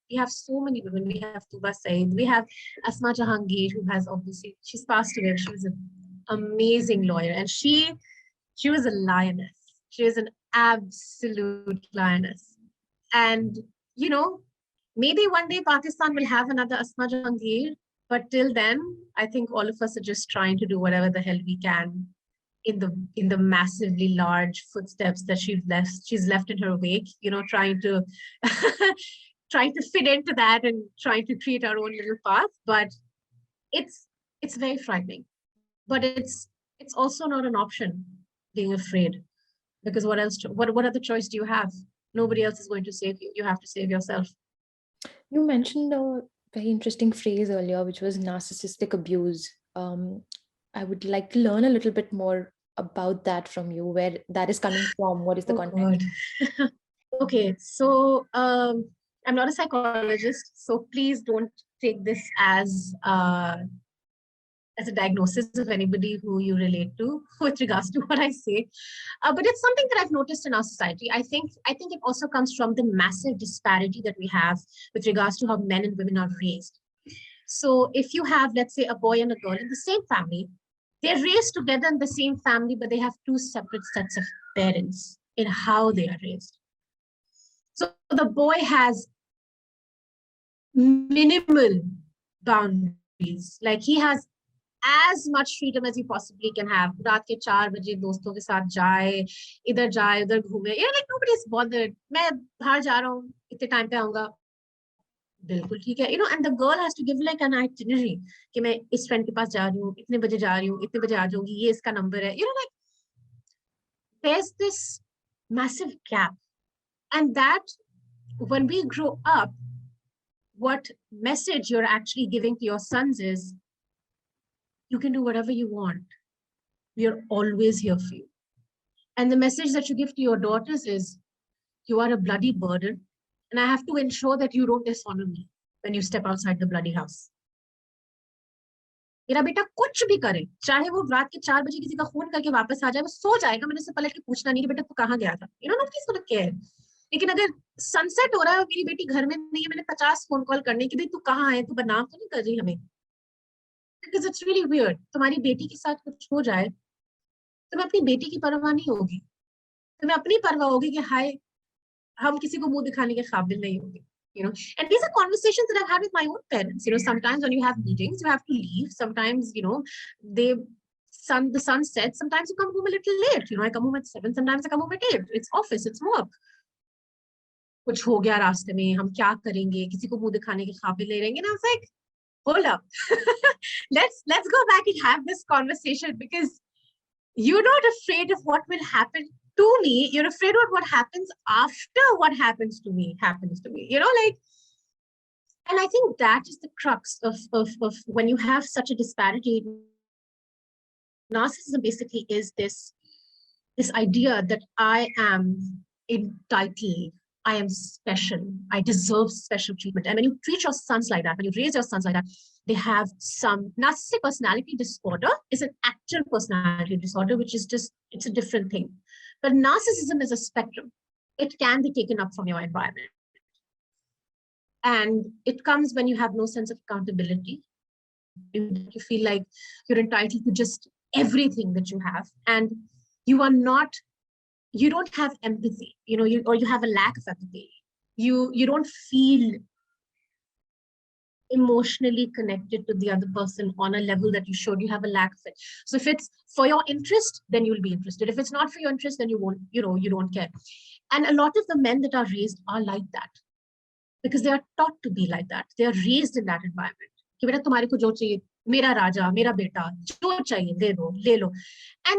We have so many women. We have Tuba Said. We have Asma Jahangir, who has obviously, she's passed away. She was an amazing lawyer. And she was a lioness. She was an absolute lioness. And, maybe one day Pakistan will have another Asma Jahangir. But till then, I think all of us are just trying to do whatever the hell we can in the massively large footsteps that she's left in her wake, trying to trying to fit into that and trying to create our own little path. But it's very frightening. But it's also not an option, being afraid, because what other choice do you have? Nobody else is going to save you. You have to save yourself. You mentioned a very interesting phrase earlier, which was narcissistic abuse. I would like to learn a little bit more about that from you, where that is coming from. What is the context? Okay, so I'm not a psychologist, so please don't take this as a diagnosis of anybody who you relate to with regards to what I say. But it's something that I've noticed in our society. I think it also comes from the massive disparity that we have with regards to how men and women are raised. So if you have, let's say, a boy and a girl in the same family, they're raised together in the same family, but they have two separate sets of parents in how they are raised. So the boy has minimal boundaries. Like he has as much freedom as he possibly can have. रात के 4 बजे दोस्तों के साथ जाए, उधर घूमे. Like nobody's bothered. मैं बाहर जा रहा हूँ, इतने टाइम पे आऊँगा. बिल्कुल ठीक है. And the girl has to give like an itinerary कि मैं इस friend के पास जा रही हूँ, इतने बजे जा रही हूँ, इतने बजे आ जाऊँगी, ये इसका number है. Like there's this massive gap. And that when we grow up, what message you're actually giving to your sons is, you can do whatever you want. We are always here for you. And the message that you give to your daughters is, you are a bloody burden, and I have to ensure that you don't dishonor me when you step outside the bloody house. मेरा बेटा कुछ भी करे, चाहे वो रात के 4 बजे किसी का फोन करके वापस आ जाए, वो सो जाएगा, मैंने उससे पलट के पूछना नहीं कि बेटा तू कहाँ गया था. Nobody's gonna care. लेकिन अगर सनसेट हो रहा है और मेरी बेटी घर में नहीं है, मैंने 50 फोन कॉल करने की, भाई तू कहाँ है, तू बदनाम तो नहीं कर रही हमें. Because it's really weird. तुम्हारी बेटी के साथ कुछ हो जाए, तुम्हें अपनी बेटी की परवाह नहीं होगी, तुम्हें अपनी परवाह होगी कि हाय हम किसी को मुंह दिखाने के काबिल नहीं होंगे. And these are conversations that I've had with my own parents. Sometimes when you have meetings, you have to leave. Sometimes, the sun sets. Sometimes you come home a little late. I come home at 7. Sometimes I come home at 8. It's office. It's work. कुछ हो गया रास्ते में, हम क्या करेंगे, किसी को मुंह दिखाने के काबिल नहीं रहेंगे. And I was like, hold up. let's go back and have this conversation, because you're not afraid of what will happen to me. You're afraid of what happens after what happens to me. Like, and I think that is the crux of when you have such a disparity. Narcissism basically is this idea that I am entitled, I am special, I deserve special treatment. And when you treat your sons like that, when you raise your sons like that, they have some narcissistic personality disorder. Is an actual personality disorder, which is just, it's a different thing. But narcissism is a spectrum. It can be taken up from your environment. And it comes when you have no sense of accountability. You feel like you're entitled to just everything that you have, and you don't have empathy, or you have a lack of empathy. You don't feel emotionally connected to the other person on a level that you should. You have a lack of it. So if it's for your interest, then you'll be interested. If it's not for your interest, then you won't, you don't care. And a lot of the men that are raised are like that, because they are taught to be like that. They are raised in that environment. कि बेटा तुम्हारे को जो चाहिए, मेरा राजा, मेरा बेटा, जो चाहिए दे दो, ले लो. And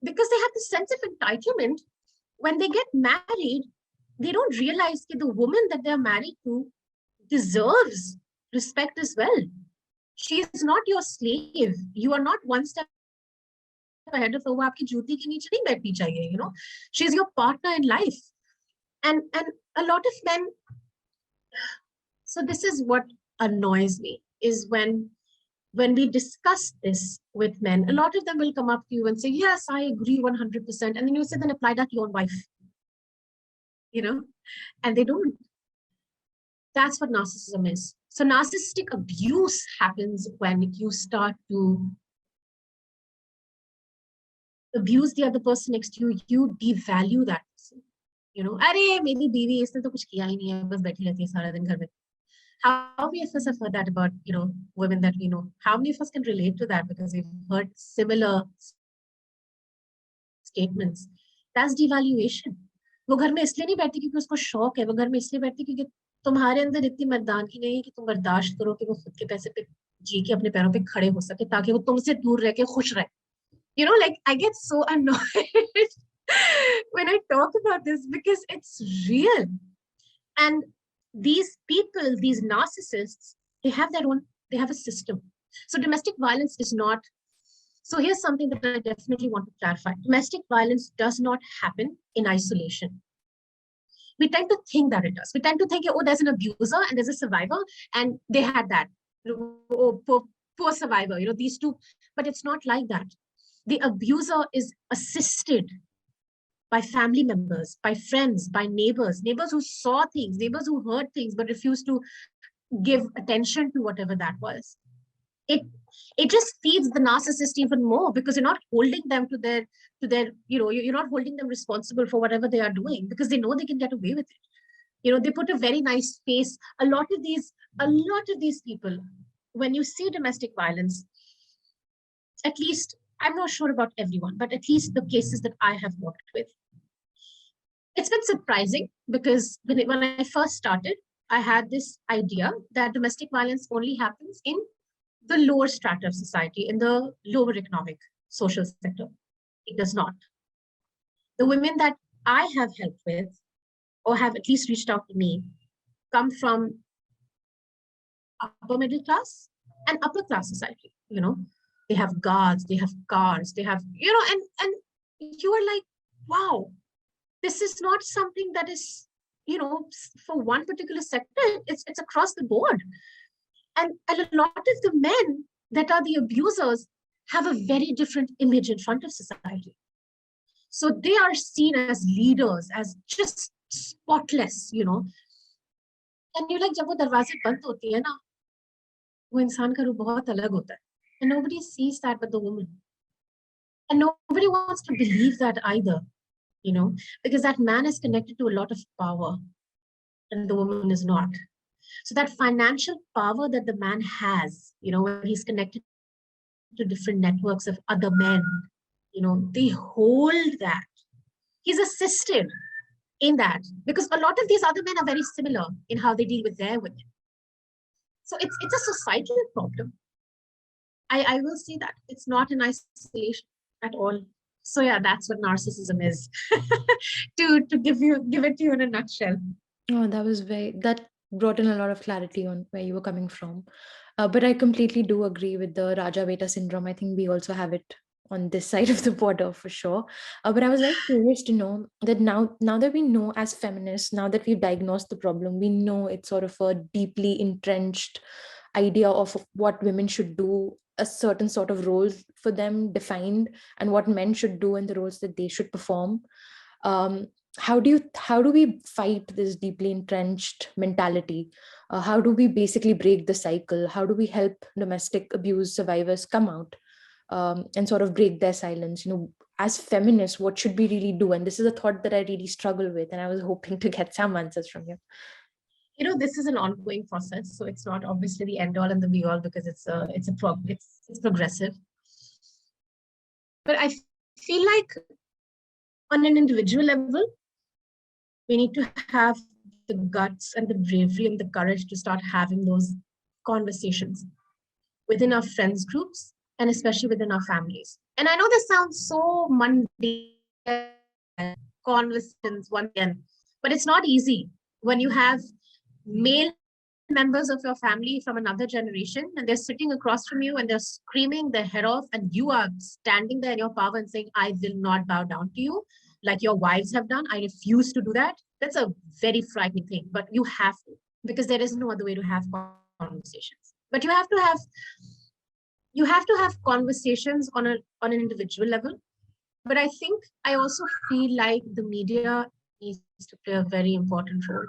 because they have this sense of entitlement, when they get married, they don't realize that the woman that they're married to deserves respect as well. She is not your slave. You are not one step ahead of her. वो आपकी जूती के नीचे नहीं बैठनी चाहिए, She's your partner in life. And a lot of men, so this is what annoys me, is when we discuss this with men, a lot of them will come up to you and say, yes, I agree 100%. And then you say, then apply that to your own wife, and they don't. That's what narcissism is. So narcissistic abuse happens when you start to abuse the other person next to you. You devalue that person. अरे मेरी बीवी इसने तो कुछ किया ही नहीं है, बस बैठी रहती है सारा दिन घर में. How many of us have heard that about, women that we know? How many of us can relate to that because we've heard similar statements? That's devaluation. वो घर में इसलिए नहीं बैठती क्योंकि उसको शौक है, वो घर में इसलिए बैठती क्योंकि तुम्हारे अंदर इतनी मर्दानगी नहीं है कि तुम बर्दाश्त करो कि वो खुद के पैसे पे जी के अपने पैरों पे खड़े हो सके, ताकि वो तुमसे दूर रह के खुश रहे. Like I get so annoyed when I talk about this, because it's real. And these people, these narcissists, they have a system. So domestic violence is not, so here's something that I definitely want to clarify. Domestic violence does not happen in isolation. We tend to think that it does. We tend to think, oh, there's an abuser and there's a survivor, and they had that. Oh, poor survivor, these two. But it's not like that. The abuser is assisted by family members, by friends, by neighbors who saw things, neighbors who heard things, but refused to give attention to whatever that was. It just feeds the narcissist even more, because you're not holding them to their, you're not holding them responsible for whatever they are doing, because they know they can get away with it. They put a very nice face. A lot of these people, when you see domestic violence, at least, I'm not sure about everyone, but at least the cases that I have worked with, it's been surprising, because when I first started, I had this idea that domestic violence only happens in the lower strata of society, in the lower economic social sector. It does not. The women that I have helped with, or have at least reached out to me, come from upper middle class and upper class society. They have guards, they have cars, they have, and you are like, wow, this is not something that is, for one particular sector. It's across the board. And a lot of the men that are the abusers have a very different image in front of society. So they are seen as leaders, as just spotless, And you're like, जब वो दरवाजे बंद होती है ना, वो इंसान का रूप बहुत अलग होता है. And nobody sees that but the woman. And nobody wants to believe that either, because that man is connected to a lot of power and the woman is not. So that financial power that the man has, when he's connected to different networks of other men, they hold that. He's assisted in that, because a lot of these other men are very similar in how they deal with their women. So it's a societal problem. I will say that it's not in isolation at all. So yeah, that's what narcissism is. to give it to you in a nutshell. Oh, that brought in a lot of clarity on where you were coming from. But I completely do agree with the Raja Beta syndrome. I think we also have it on this side of the border for sure. But I was very curious to know that now that we know as feminists, now that we've diagnosed the problem, we know it's sort of a deeply entrenched idea of what women should do, a certain sort of roles for them defined, and what men should do and the roles that they should perform. Um, how do we fight this deeply entrenched mentality? How do we basically break the cycle? How do we help domestic abuse survivors come out and sort of break their silence? As feminists, what should we really do? And this is a thought that I really struggle with, and I was hoping to get some answers from you. This is an ongoing process, so it's not obviously the end all and the be all, because it's progressive. But I feel like on an individual level, we need to have the guts and the bravery and the courage to start having those conversations within our friends groups and especially within our families. And I know this sounds so mundane, conversations once again, but it's not easy when you have male members of your family from another generation and they're sitting across from you and they're screaming their head off, and you are standing there in your power and saying, I will not bow down to you like your wives have done. I refuse to do that. That's a very frightening thing, but you have to, because there is no other way to have conversations. But you have to have conversations on an individual level. But I think I also feel like the media needs to play a very important role.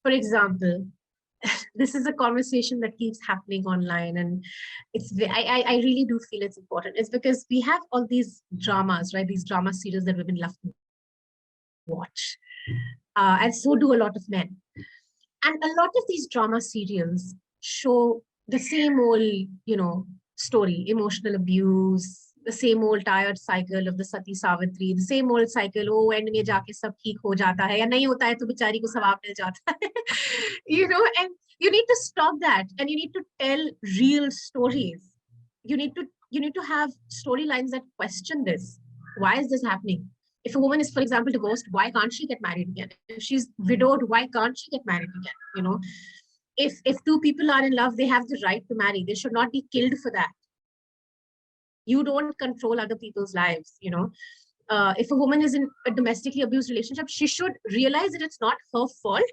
For example, this is a conversation that keeps happening online, and I really do feel it's important. It's because we have all these dramas, right? These drama series that women love to watch, and so do a lot of men. And a lot of these drama serials show the same old, story: emotional abuse, the same old tired cycle of the Sati Savitri, the same old cycle, oh, end mein jaake sab theek ho jata hai, ya nahi hota hai to bichari ko sawab mil jata hai. And you need to stop that, and you need to tell real stories. You need to have storylines that question this. Why is this happening? If a woman is, for example, divorced, why can't she get married again? If she's widowed, why can't she get married again? If two people are in love, they have the right to marry. They should not be killed for that. You don't control other people's lives. If a woman is in a domestically abused relationship, she should realize that it's not her fault,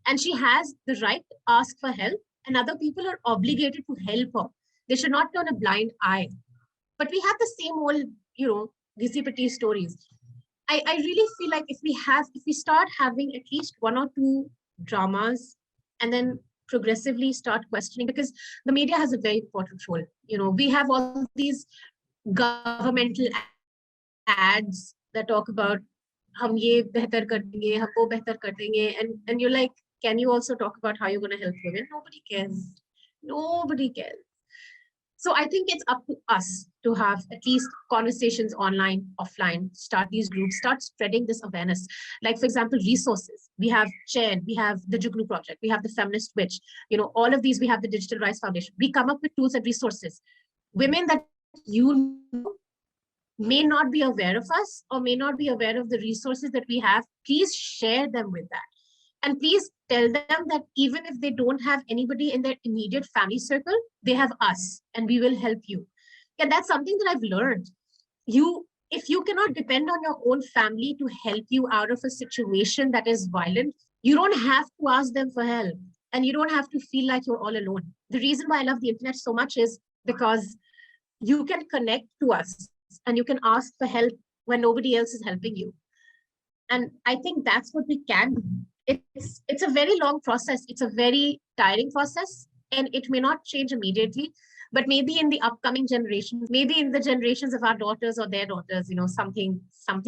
and she has the right to ask for help, and other people are obligated to help her. They should not turn a blind eye. But we have the same old, ghisi-patti stories. I really feel like if we start having at least one or two dramas, and then progressively start questioning, because the media has a very important role. We have all these governmental ads that talk about hum ye behtar kar denge, hum wo behtar kar denge, and you're like, can you also talk about how you're going to help women? Nobody cares. So I think it's up to us to have at least conversations online, offline, start these groups, start spreading this awareness. Like, for example, resources. We have CHAIN, we have the Jugnu Project, we have the Feminist Witch, all of these, we have the Digital Rights Foundation. We come up with tools and resources. Women that you know may not be aware of us or may not be aware of the resources that we have, please share them with that. And please tell them that even if they don't have anybody in their immediate family circle, they have us and we will help you. And that's something that I've learned. If you cannot depend on your own family to help you out of a situation that is violent, you don't have to ask them for help, and you don't have to feel like you're all alone. The reason why I love the internet so much is because you can connect to us and you can ask for help when nobody else is helping you. And I think that's what we can do. It's a very long process. It's a very tiring process, and it may not change immediately, but maybe in the upcoming generations, maybe in the generations of our daughters or their daughters, something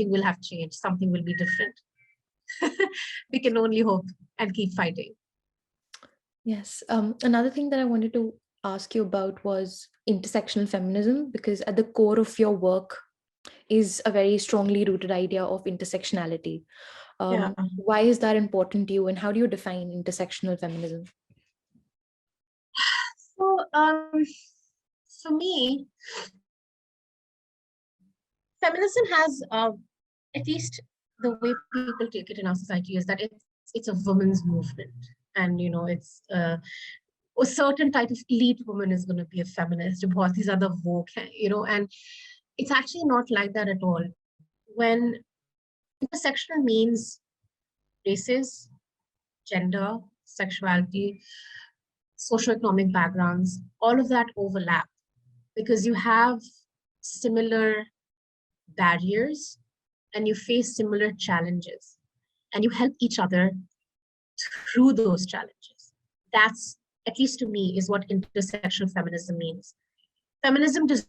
will have changed. Something will be different. We can only hope and keep fighting. Yes. Another thing that I wanted to ask you about was intersectional feminism, because at the core of your work is a very strongly rooted idea of intersectionality. Yeah. Why is that important to you, and how do you define intersectional feminism? So for me, feminism has, at least the way people take it in our society, is that it's a women's movement, and it's a certain type of elite woman is going to be a feminist, because these are the woke, and it's actually not like that at all. When intersectional means races, gender, sexuality, socioeconomic backgrounds, all of that overlap because you have similar barriers and you face similar challenges and you help each other through those challenges. That's, at least to me, is what intersectional feminism means. Feminism does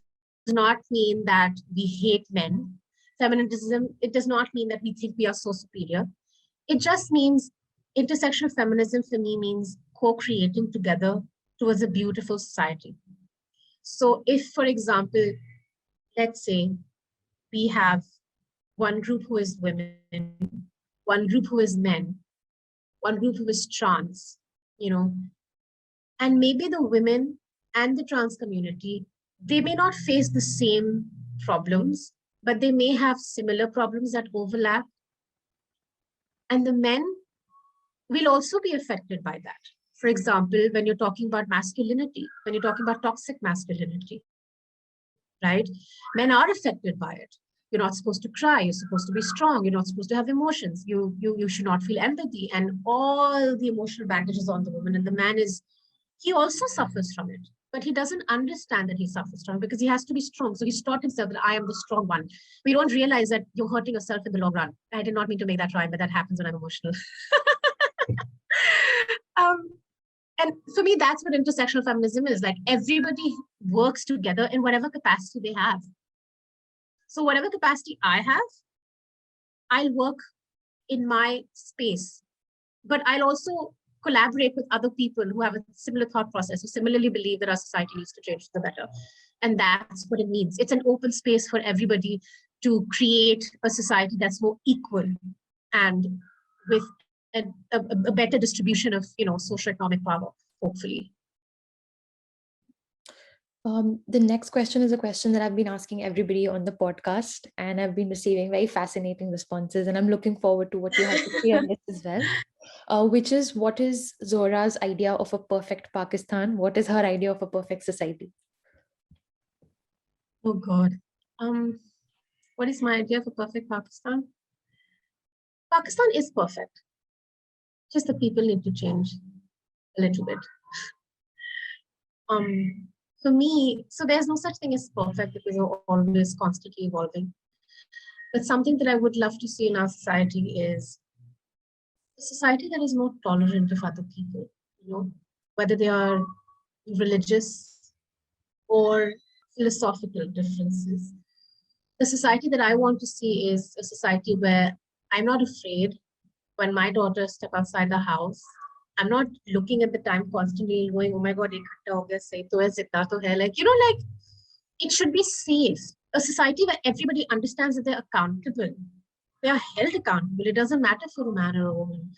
not mean that we hate men. Feminism, it does not mean that we think we are so superior. It just means intersectional feminism for me means co-creating together towards a beautiful society. So if, for example, let's say we have one group who is women, one group who is men, one group who is trans, and maybe the women and the trans community, they may not face the same problems, but they may have similar problems that overlap. And the men will also be affected by that. For example, when you're talking about masculinity, when you're talking about toxic masculinity, right? Men are affected by it. You're not supposed to cry. You're supposed to be strong. You're not supposed to have emotions. You should not feel empathy. And all the emotional baggage is on the woman. And the man he also suffers from it. But he doesn't understand that he suffers from it because he has to be strong. So he's taught himself that I am the strong one. We don't realize that you're hurting yourself in the long run. I did not mean to make that rhyme, but that happens when I'm emotional. And for me, that's what intersectional feminism is. Like, everybody works together in whatever capacity they have. So whatever capacity I have, I'll work in my space, but I'll also collaborate with other people who have a similar thought process, who similarly believe that our society needs to change for the better. And that's what it means. It's an open space for everybody to create a society that's more equal and with a better distribution of, socioeconomic power, hopefully. The next question is a question that I've been asking everybody on the podcast, and I've been receiving very fascinating responses, and I'm looking forward to what you have to say on this as well, which is, what is Zohra's idea of a perfect Pakistan? What is her idea of a perfect society? Oh God. What is my idea of a perfect Pakistan? Pakistan is perfect. Just the people need to change a little bit. For me, so there's no such thing as perfect because we're always constantly evolving. But something that I would love to see in our society is a society that is more tolerant of other people, whether they are religious or philosophical differences. The society that I want to see is a society where I'm not afraid when my daughters step outside the house. I'm not looking at the time constantly going, oh my God, ek ho gaya, sahi to hai, zitna to hai. Like, it should be safe. A society where everybody understands that they're accountable. They are held accountable. It doesn't matter for a man or a woman.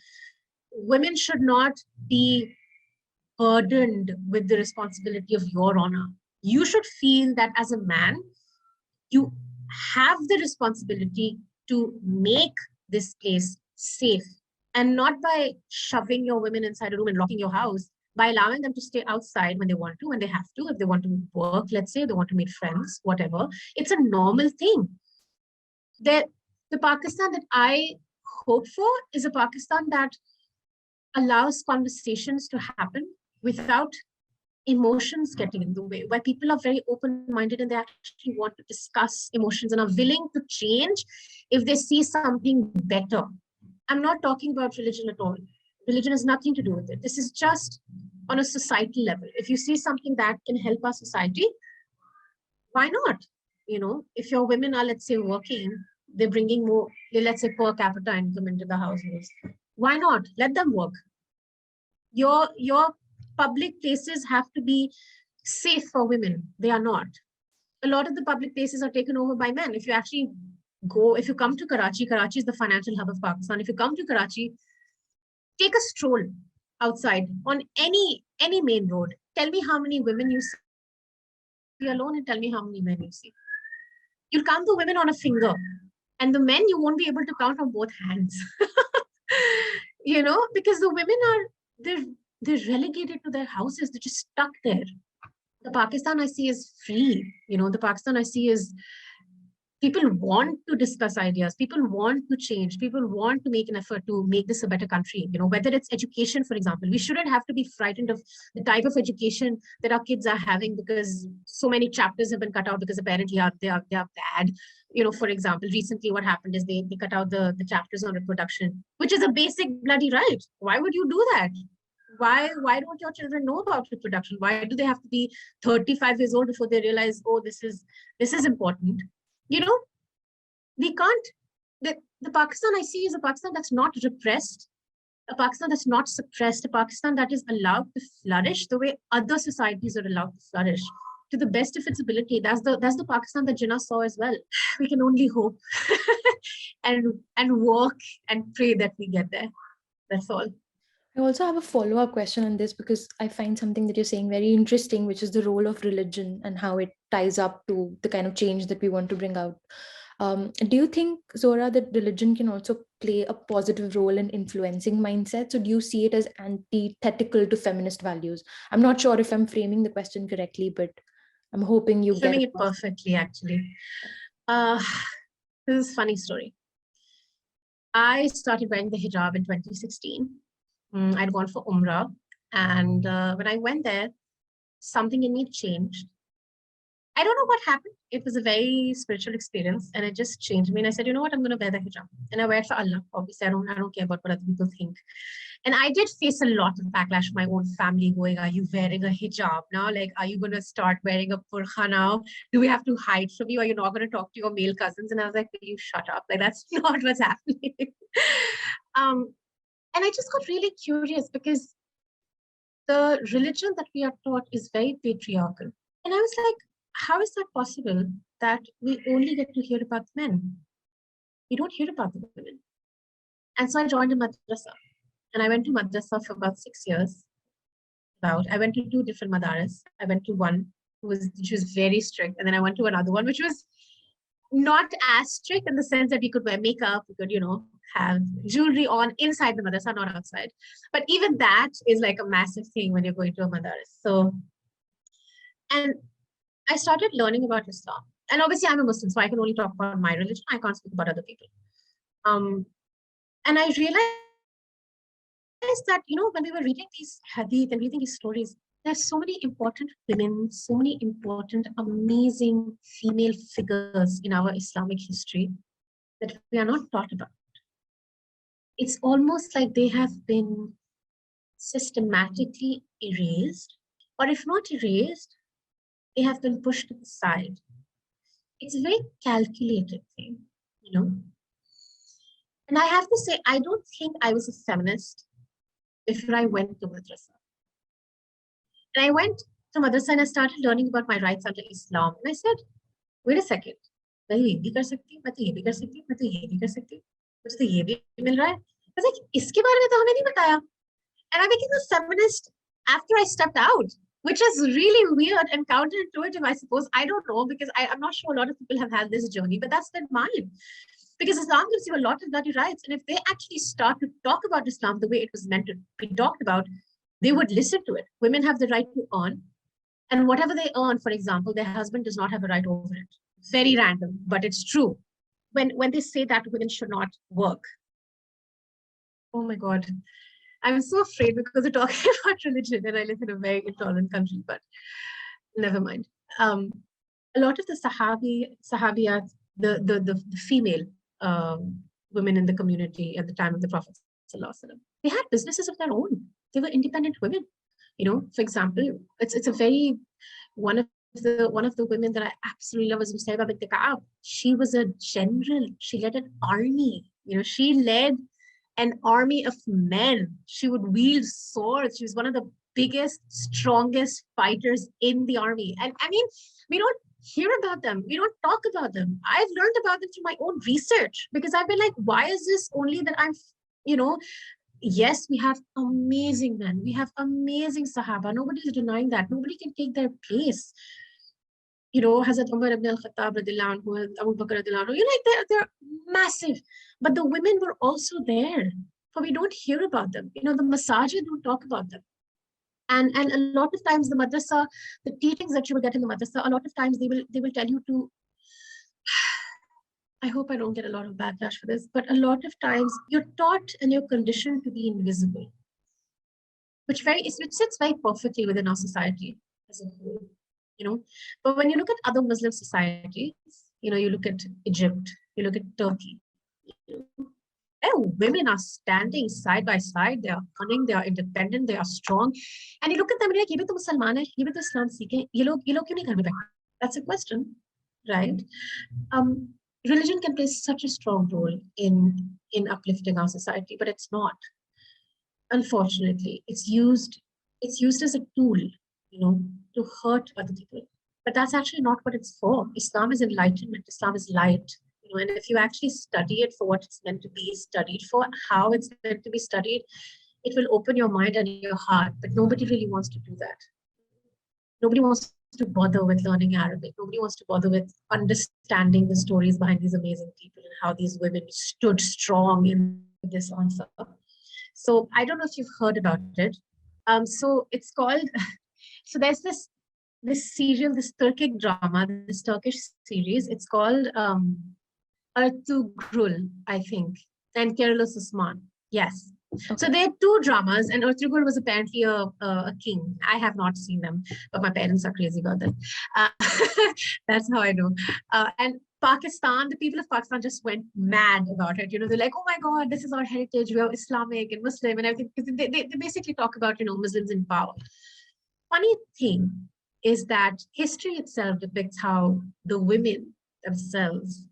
Women should not be burdened with the responsibility of your honor. You should feel that as a man, you have the responsibility to make this place safe, and not by shoving your women inside a room and locking your house, by allowing them to stay outside when they want to, when they have to, if they want to work, let's say, they want to meet friends, whatever. It's a normal thing. The Pakistan that I hope for is a Pakistan that allows conversations to happen without emotions getting in the way, where people are very open-minded and they actually want to discuss emotions and are willing to change if they see something better. I'm not talking about religion at all. Religion has nothing to do with it. This is just on a societal level. If you see something that can help our society, why not? If your women are, let's say, working, they're bringing more, let's say, per capita income into the households. Why not? Let them work. Your public places have to be safe for women. They are not. A lot of the public places are taken over by men. If you actually go, if you come to Karachi, Karachi is the financial hub of Pakistan. If you come to Karachi, take a stroll outside on any main road. Tell me how many women you see alone and tell me how many men you see. You'll count the women on a finger, and the men you won't be able to count on both hands. Because the women they're relegated to their houses. They're just stuck there. The Pakistan I see is free. The Pakistan I see is people want to discuss ideas. People want to change. People want to make an effort to make this a better country. Whether it's education, for example, we shouldn't have to be frightened of the type of education that our kids are having because so many chapters have been cut out because apparently they are bad. For example, recently what happened is they cut out the chapters on reproduction, which is a basic bloody right. Why would you do that? Why don't your children know about reproduction? Why do they have to be 35 years old before they realize, oh, this is important? We can't, the Pakistan I see is a Pakistan that's not repressed, a Pakistan that's not suppressed, a Pakistan that is allowed to flourish the way other societies are allowed to flourish to the best of its ability. That's the Pakistan that Jinnah saw as well. We can only hope and work and pray that we get there. That's all. I also have a follow-up question on this because I find something that you're saying very interesting, which is the role of religion and how it ties up to the kind of change that we want to bring out. Do you think, Zohra, that religion can also play a positive role in influencing mindsets? Or do you see it as antithetical to feminist values? I'm not sure if I'm framing the question correctly, but I'm hoping you framing get it perfectly, actually. This is a funny story. I started wearing the hijab in 2016. I'd gone for Umrah. And when I went there, something in me changed. I don't know what happened. It was a very spiritual experience and it just changed me. And I said, you know what, I'm going to wear the hijab. And I wear it for Allah. Obviously, I don't care about what other people think. And I did face a lot of backlash from my own family going, are you wearing a hijab now? Like, are you going to start wearing a burqa now? Do we have to hide from you? Are you not going to talk to your male cousins? And I was like, will you shut up? Like, that's not what's happening. And I just got really curious because the religion that we are taught is very patriarchal. And I was like, how is that possible that we only get to hear about men? We don't hear about the women. And so I joined a madrasa. And I went to madrasa for about 6 years. I went to 2 different madaris. I went to one which was very strict. And then I went to another one, which was not as strict in the sense that we could wear makeup, we could, have jewelry on inside the madrasa, not outside. But even that is like a massive thing when you're going to a madaris. So, and I started learning about Islam. And obviously I'm a Muslim, so I can only talk about my religion. I can't speak about other people. And I realized that, when we were reading these hadith and reading these stories, there's so many important women, so many important, amazing female figures in our Islamic history that we are not taught about. It's almost like they have been systematically erased, or if not erased, they have been pushed to the side. It's a very calculated thing, And I have to say, I don't think I was a feminist before I went to madrasa. And I went to madrasa and I started learning about my rights under Islam. And I said, wait a second, I was like, and I became a feminist after I stepped out, which is really weird and counterintuitive, I suppose. I don't know, because I'm not sure a lot of people have had this journey, but that's been mine. Because Islam gives you a lot of bloody rights. And if they actually start to talk about Islam the way it was meant to be talked about, they would listen to it. Women have the right to earn. And whatever they earn, for example, their husband does not have a right over it. Very random, but it's true. When they say that women should not work. Oh my God. I'm so afraid because we're talking about religion and I live in a very intolerant country, but never mind. A lot of the Sahabiyat, the female women in the community at the time of the Prophet, they had businesses of their own. They were independent women. For example, it's a very, one of the women that I absolutely love is Musayba bint Ka'ab. She was a general. She led an army. She led an army of men. She would wield swords. She was one of the biggest, strongest fighters in the army. And I mean, we don't hear about them. We don't talk about them. I've learned about them through my own research because I've been like, why is this only that I'm, you know, yes, we have amazing men. We have amazing Sahaba. Nobody's denying that. Nobody can take their place. Hazrat Umar ibn al-Khattab radiallahu anhu, Abu Bakr radiallahu anhu, they're massive. But the women were also there. But we don't hear about them. The masajid don't talk about them. And a lot of times the madrasa, the teachings that you will get in the madrasa, a lot of times they will tell you to, I hope I don't get a lot of backlash for this, but a lot of times you're taught and you're conditioned to be invisible, which sits very perfectly within our society as a whole. But when you look at other Muslim societies, you look at Egypt, you look at Turkey, women are standing side by side, they are cunning, they are independent, they are strong. And you look at them and you're like, ye bhi to Musliman hai, ye bhi to Islam Sikh hai, ye log kyun nahi ghar mein baithe? That's a question, right? Religion can play such a strong role in uplifting our society, but it's not. Unfortunately, it's used as a tool, to hurt other people. But that's actually not what it's for. Islam is enlightenment. Islam is light. And if you actually study it for what it's meant to be studied for, how it's meant to be studied, it will open your mind and your heart. But nobody really wants to do that. Nobody wants to bother with learning Arabic. Nobody wants to bother with understanding the stories behind these amazing people and how these women stood strong in this answer. So I don't know if you've heard about it. So it's called, so there's this serial, this Turkic drama, this Turkish series. It's called Ertugrul, I think, and Carlos Usman. Yes. Okay. So there are two dramas, and Ertugrul was apparently a king. I have not seen them, but my parents are crazy about them. That's how I know. And Pakistan, the people of Pakistan just went mad about it. They're like, oh my God, this is our heritage. We are Islamic and Muslim and everything. Because they basically talk about, Muslims in power. Funny thing is that history itself depicts how the women themselves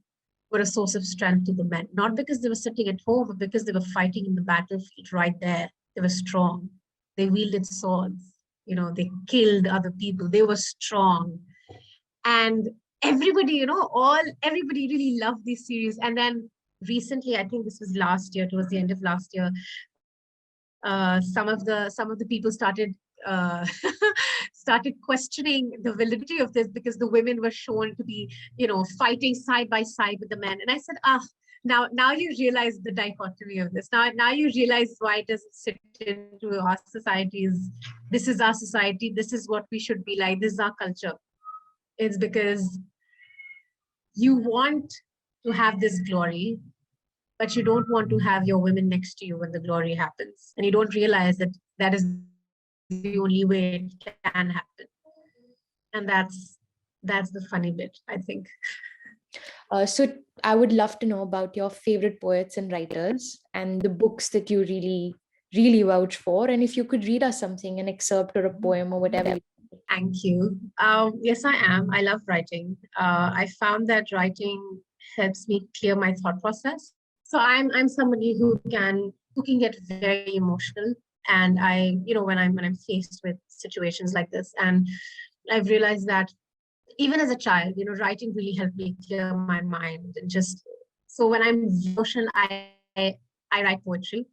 were a source of strength to the men, not because they were sitting at home, but because they were fighting in the battlefield right there. They were strong. They wielded swords. They killed other people. They were strong. And everybody, everybody really loved this series. And then recently, I think this was last year, towards the end of last year, some of the people started started questioning the validity of this because the women were shown to be, fighting side by side with the men. And I said, now you realize the dichotomy of this. Now you realize why it doesn't sit into our societies. This is our society. This is what we should be like. This is our culture. It's because you want to have this glory, but you don't want to have your women next to you when the glory happens. And you don't realize that that is the only way it can happen. And that's the funny bit, I think. So I would love to know about your favorite poets and writers and the books that you really, really vouch for. And if you could read us something, an excerpt or a poem or whatever. Thank you. Yes, I am. I love writing. I found that writing helps me clear my thought process. So I'm somebody who can get very emotional. And when I'm faced with situations like this, and I've realized that even as a child, writing really helped me clear my mind. And just, so when I'm emotional, I write poetry.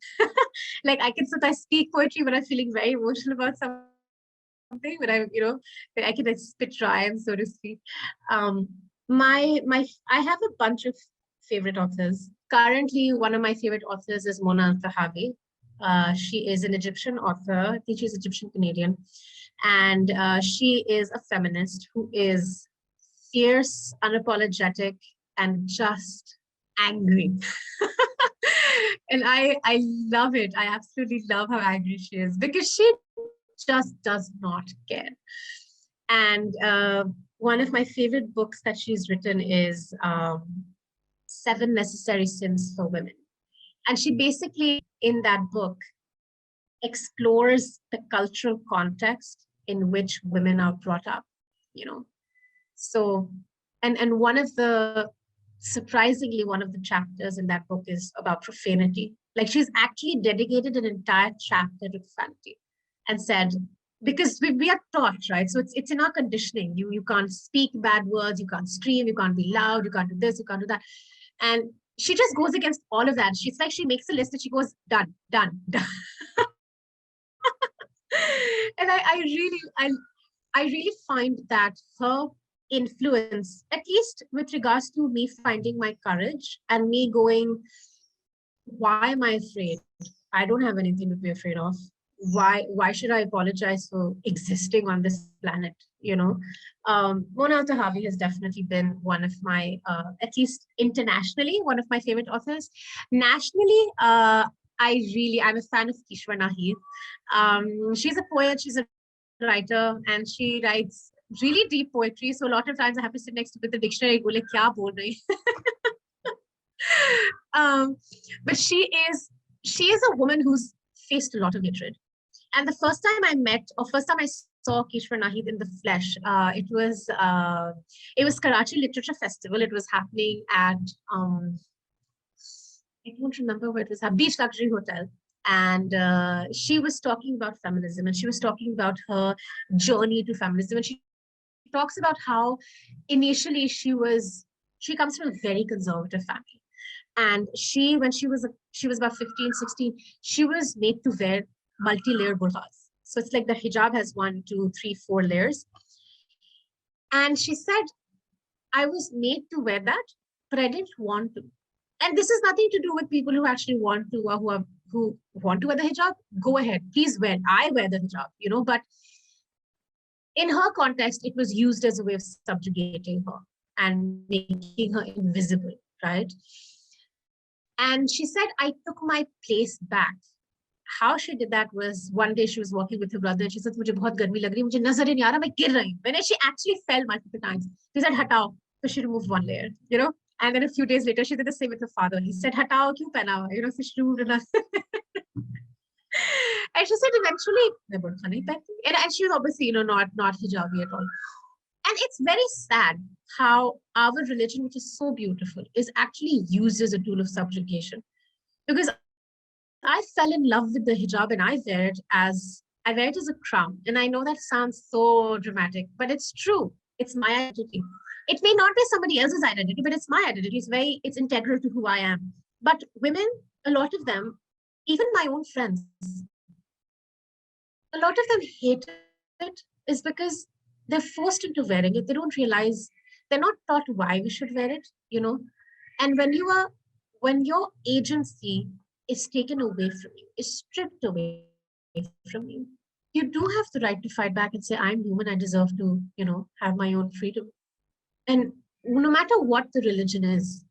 Like I can sometimes speak poetry when I'm feeling very emotional about something, but I can spit rhymes, so to speak. I have a bunch of favorite authors. Currently, one of my favorite authors is Mona Al-Tahawi. She is an Egyptian author. I think she's Egyptian Canadian. And she is a feminist who is fierce, unapologetic, and just angry. And I love it. I absolutely love how angry she is because she just does not care. And one of my favorite books that she's written is 7 Necessary Sins for Women. And she basically, in that book, explores the cultural context in which women are brought up, So, and surprisingly, one of the chapters in that book is about profanity. Like she's actually dedicated an entire chapter to profanity and said, because we are taught, right? So it's in our conditioning. You can't speak bad words, you can't scream, you can't be loud, you can't do this, you can't do that. And she just goes against all of that. She's like, she makes a list and she goes, done, done, done. And I really find that her influence, at least with regards to me finding my courage and me going, why am I afraid? I don't have anything to be afraid of. Why should I apologize for existing on this planet? Mona Tahavi has definitely been one of my, at least internationally, one of my favorite authors. Nationally, I'm a fan of Kishwar Nahir. She's a poet, she's a writer, and she writes really deep poetry. So a lot of times I have to sit next to with the dictionary, go like, kya bol rahi? But she is a woman who's faced a lot of hatred. And the first time I saw Kishwar Nahid in the flesh, it was Karachi Literature Festival. It was happening at I don't remember where it was, Beach Luxury Hotel. And she was talking about feminism, and she was talking about her journey to feminism. And she talks about how initially she comes from a very conservative family. And when she was about 15, 16, she was made to wear multi-layered burqas. So it's like the hijab has 1, 2, 3, 4 layers. And she said, I was made to wear that, but I didn't want to. And this is nothing to do with people who actually want to, or who want to wear the hijab. Go ahead, please wear. I wear the hijab, but in her context, it was used as a way of subjugating her and making her invisible, right? And she said, I took my place back. How she did that was, one day she was walking with her brother and she said, "Mujhe bahut garmi lag rahi, mujhe nazar nahi aa raha, main gir rahi." When she actually fell multiple times, he said, "Hatao." So she removed one layer, And then a few days later, she did the same with her father. He said, "Hatao, kyun pehna hua?" So she removed another. And she said, eventually, and she was obviously, not hijabi at all. And it's very sad how our religion, which is so beautiful, is actually used as a tool of subjugation. Because I fell in love with the hijab and I wear it as a crown. And I know that sounds so dramatic, but it's true. It's my identity. It may not be somebody else's identity, but it's my identity. It's integral to who I am. But women, a lot of them, even my own friends, a lot of them hate it is because they're forced into wearing it. They don't realize, they're not taught why we should wear it, And when your agency is taken away from you, is stripped away from you, you do have the right to fight back and say, I'm human, I deserve to, have my own freedom. And no matter what the religion is,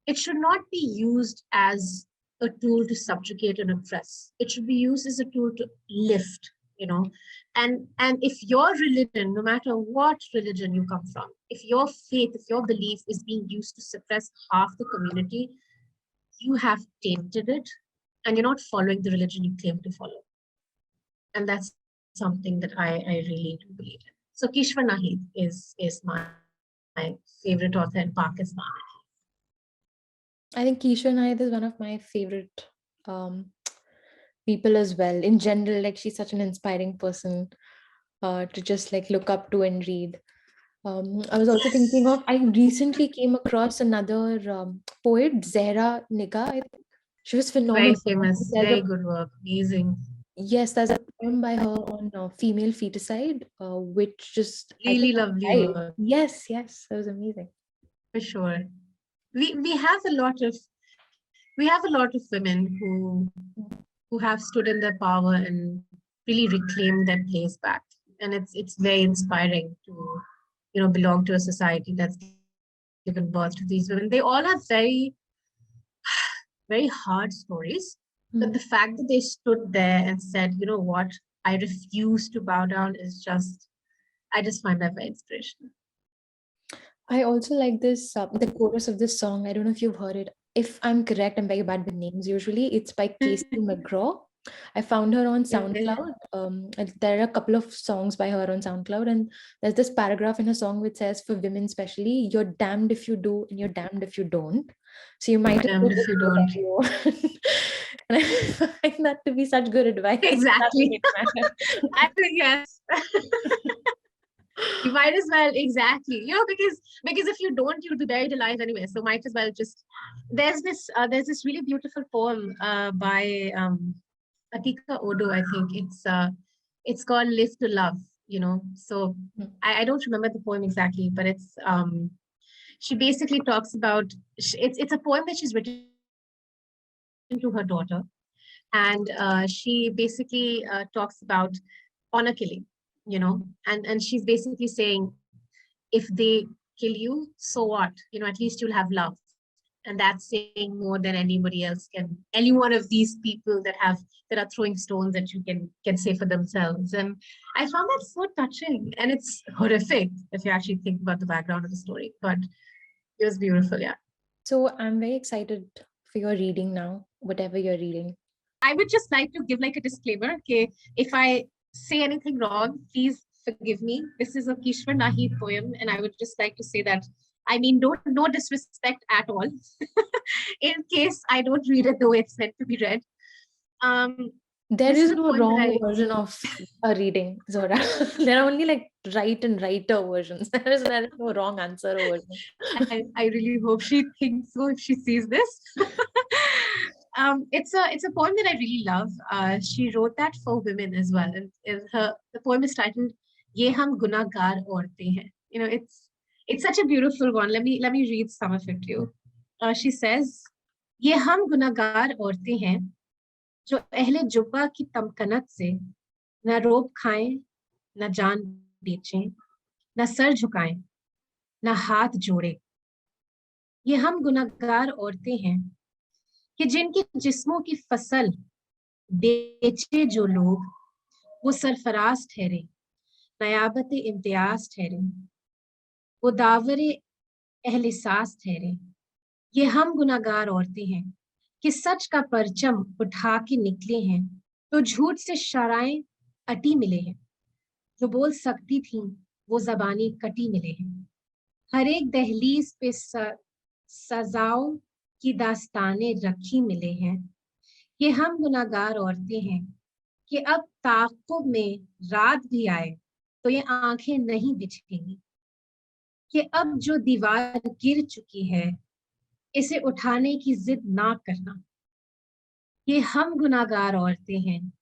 it should not be used as a tool to subjugate and oppress. It should be used as a tool to lift, and if your religion, no matter what religion you come from, if your faith, if your belief is being used to suppress half the community, you have tainted it, and you're not following the religion you claim to follow. And that's something that I really do believe in. So Kishwar Nahid is my favorite author in Pakistan. I think Kishwar Nahid is one of my favorite people as well. In general, like, she's such an inspiring person to just like look up to and read. I was also thinking of, I recently came across another poet, Zohra Ahmed. She was phenomenal. Very famous, very good work, amazing. Yes, there's a poem by her on female feticide, which just really lovely work. Yes, that was amazing. For sure. We have a lot of women who have stood in their power and really reclaimed their place back. And it's very inspiring to, belong to a society that's given birth to these women. They all have very, very hard stories. But the fact that they stood there and said, you know what, I refuse to bow down I just find that very inspirational. I also like this, the chorus of this song. I don't know if you've heard it. If I'm correct, I'm very bad with names usually. It's by Casey McGraw. I found her on Yeah. SoundCloud. There are a couple of songs by her on SoundCloud, and there's this paragraph in her song which says, "For women especially, you're damned if you do, and you're damned if you don't. So you might as well Damned if just you do don't. whatever you want." And I find that to be such good advice. Nothing Exactly. matter. I think yes. You might as well, exactly. Because if you don't, you'll be buried alive anyway. So might as well just. There's this really beautiful poem by Atika Odo. I think it's called "Live to Love." So I don't remember the poem exactly, but she basically talks about. It's a poem that she's written to her daughter, and she basically talks about honor killing. And she's basically saying, if they kill you, so what? At least you'll have love. And that's saying more than anybody else can, any one of these people that are throwing stones that you can say for themselves. And I found that so touching, and it's horrific if you actually think about the background of the story, but it was beautiful. Yeah. So I'm very excited for your reading now, whatever you're reading. I would just like to give like a disclaimer. Okay, if I say anything wrong, please forgive me. This is a Kishwar Nahi poem, and I would just like to say that I mean no disrespect at all. In case I don't read it the way it's meant to be read. There This is is a no poem that wrong version of a reading, Zohra. There are only like right and righter versions. There is no wrong answer or version. I really hope she thinks so if she sees this. It's a poem that I really love. She wrote that for women as well, and the poem is titled "Ye Hum Gunagar Aurte Hain." It's such a beautiful one. Let me read some of it to you. She says, "Ye hum gunagar aurte hain, जो अहले जुब्बा की तमकनत से न रोब खाएं, न जान बेचें, न सर झुकाएं, न हाथ जोड़े। ये हम गुनहगार औरतें हैं कि जिनके जिस्मों की फसल बेचे जो लोग, वो सरफराज ठहरे, नयाबत इम्तियाज ठहरे, वो दावरे अहले सास ठहरे। ये हम गुनहगार औरतें हैं कि सच का परचम उठा के निकले हैं, तो झूठ से शराएं अटी मिले हैं, जो बोल सकती थीं वो जबानी कटी मिले हैं। हर एक दहलीज पे सजाओं की दास्तानें रखी मिले हैं। ये हम गुनाहगार औरतें हैं कि अब ताक़ुब में रात भी आए तो ये आंखें नहीं बिछेंगी, कि अब जो दीवार गिर चुकी है इसे उठाने की जिद ना करना। ये हम गुनाहगार औरतें हैं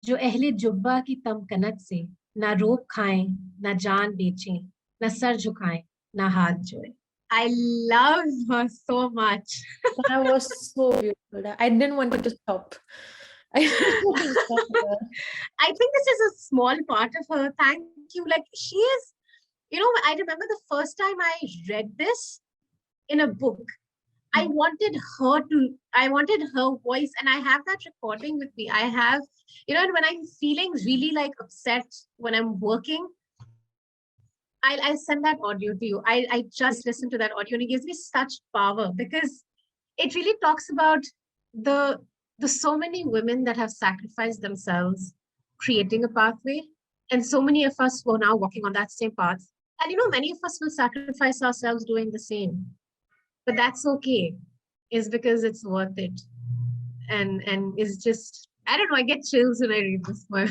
जो अहले जुब्बा की तमकनत से ना रोब खाएं, ना जान बेचें, ना सर झुकाएं, ना हाथ जोड़ें। I love her so much. That was so beautiful. I didn't want it to stop. I didn't want to stop there. I think this is a small part of her. Thank you. Like she is, I remember the first time I read this in a book. I wanted her voice, and I have that recording with me. I have, and when I'm feeling really like upset when I'm working, I'll send that audio to you. I just listened to that audio, and it gives me such power because it really talks about the so many women that have sacrificed themselves creating a pathway, and so many of us who are now walking on that same path. And many of us will sacrifice ourselves doing the same, but that's okay, is because it's worth it. And it's just, I don't know, I get chills when I read this poem.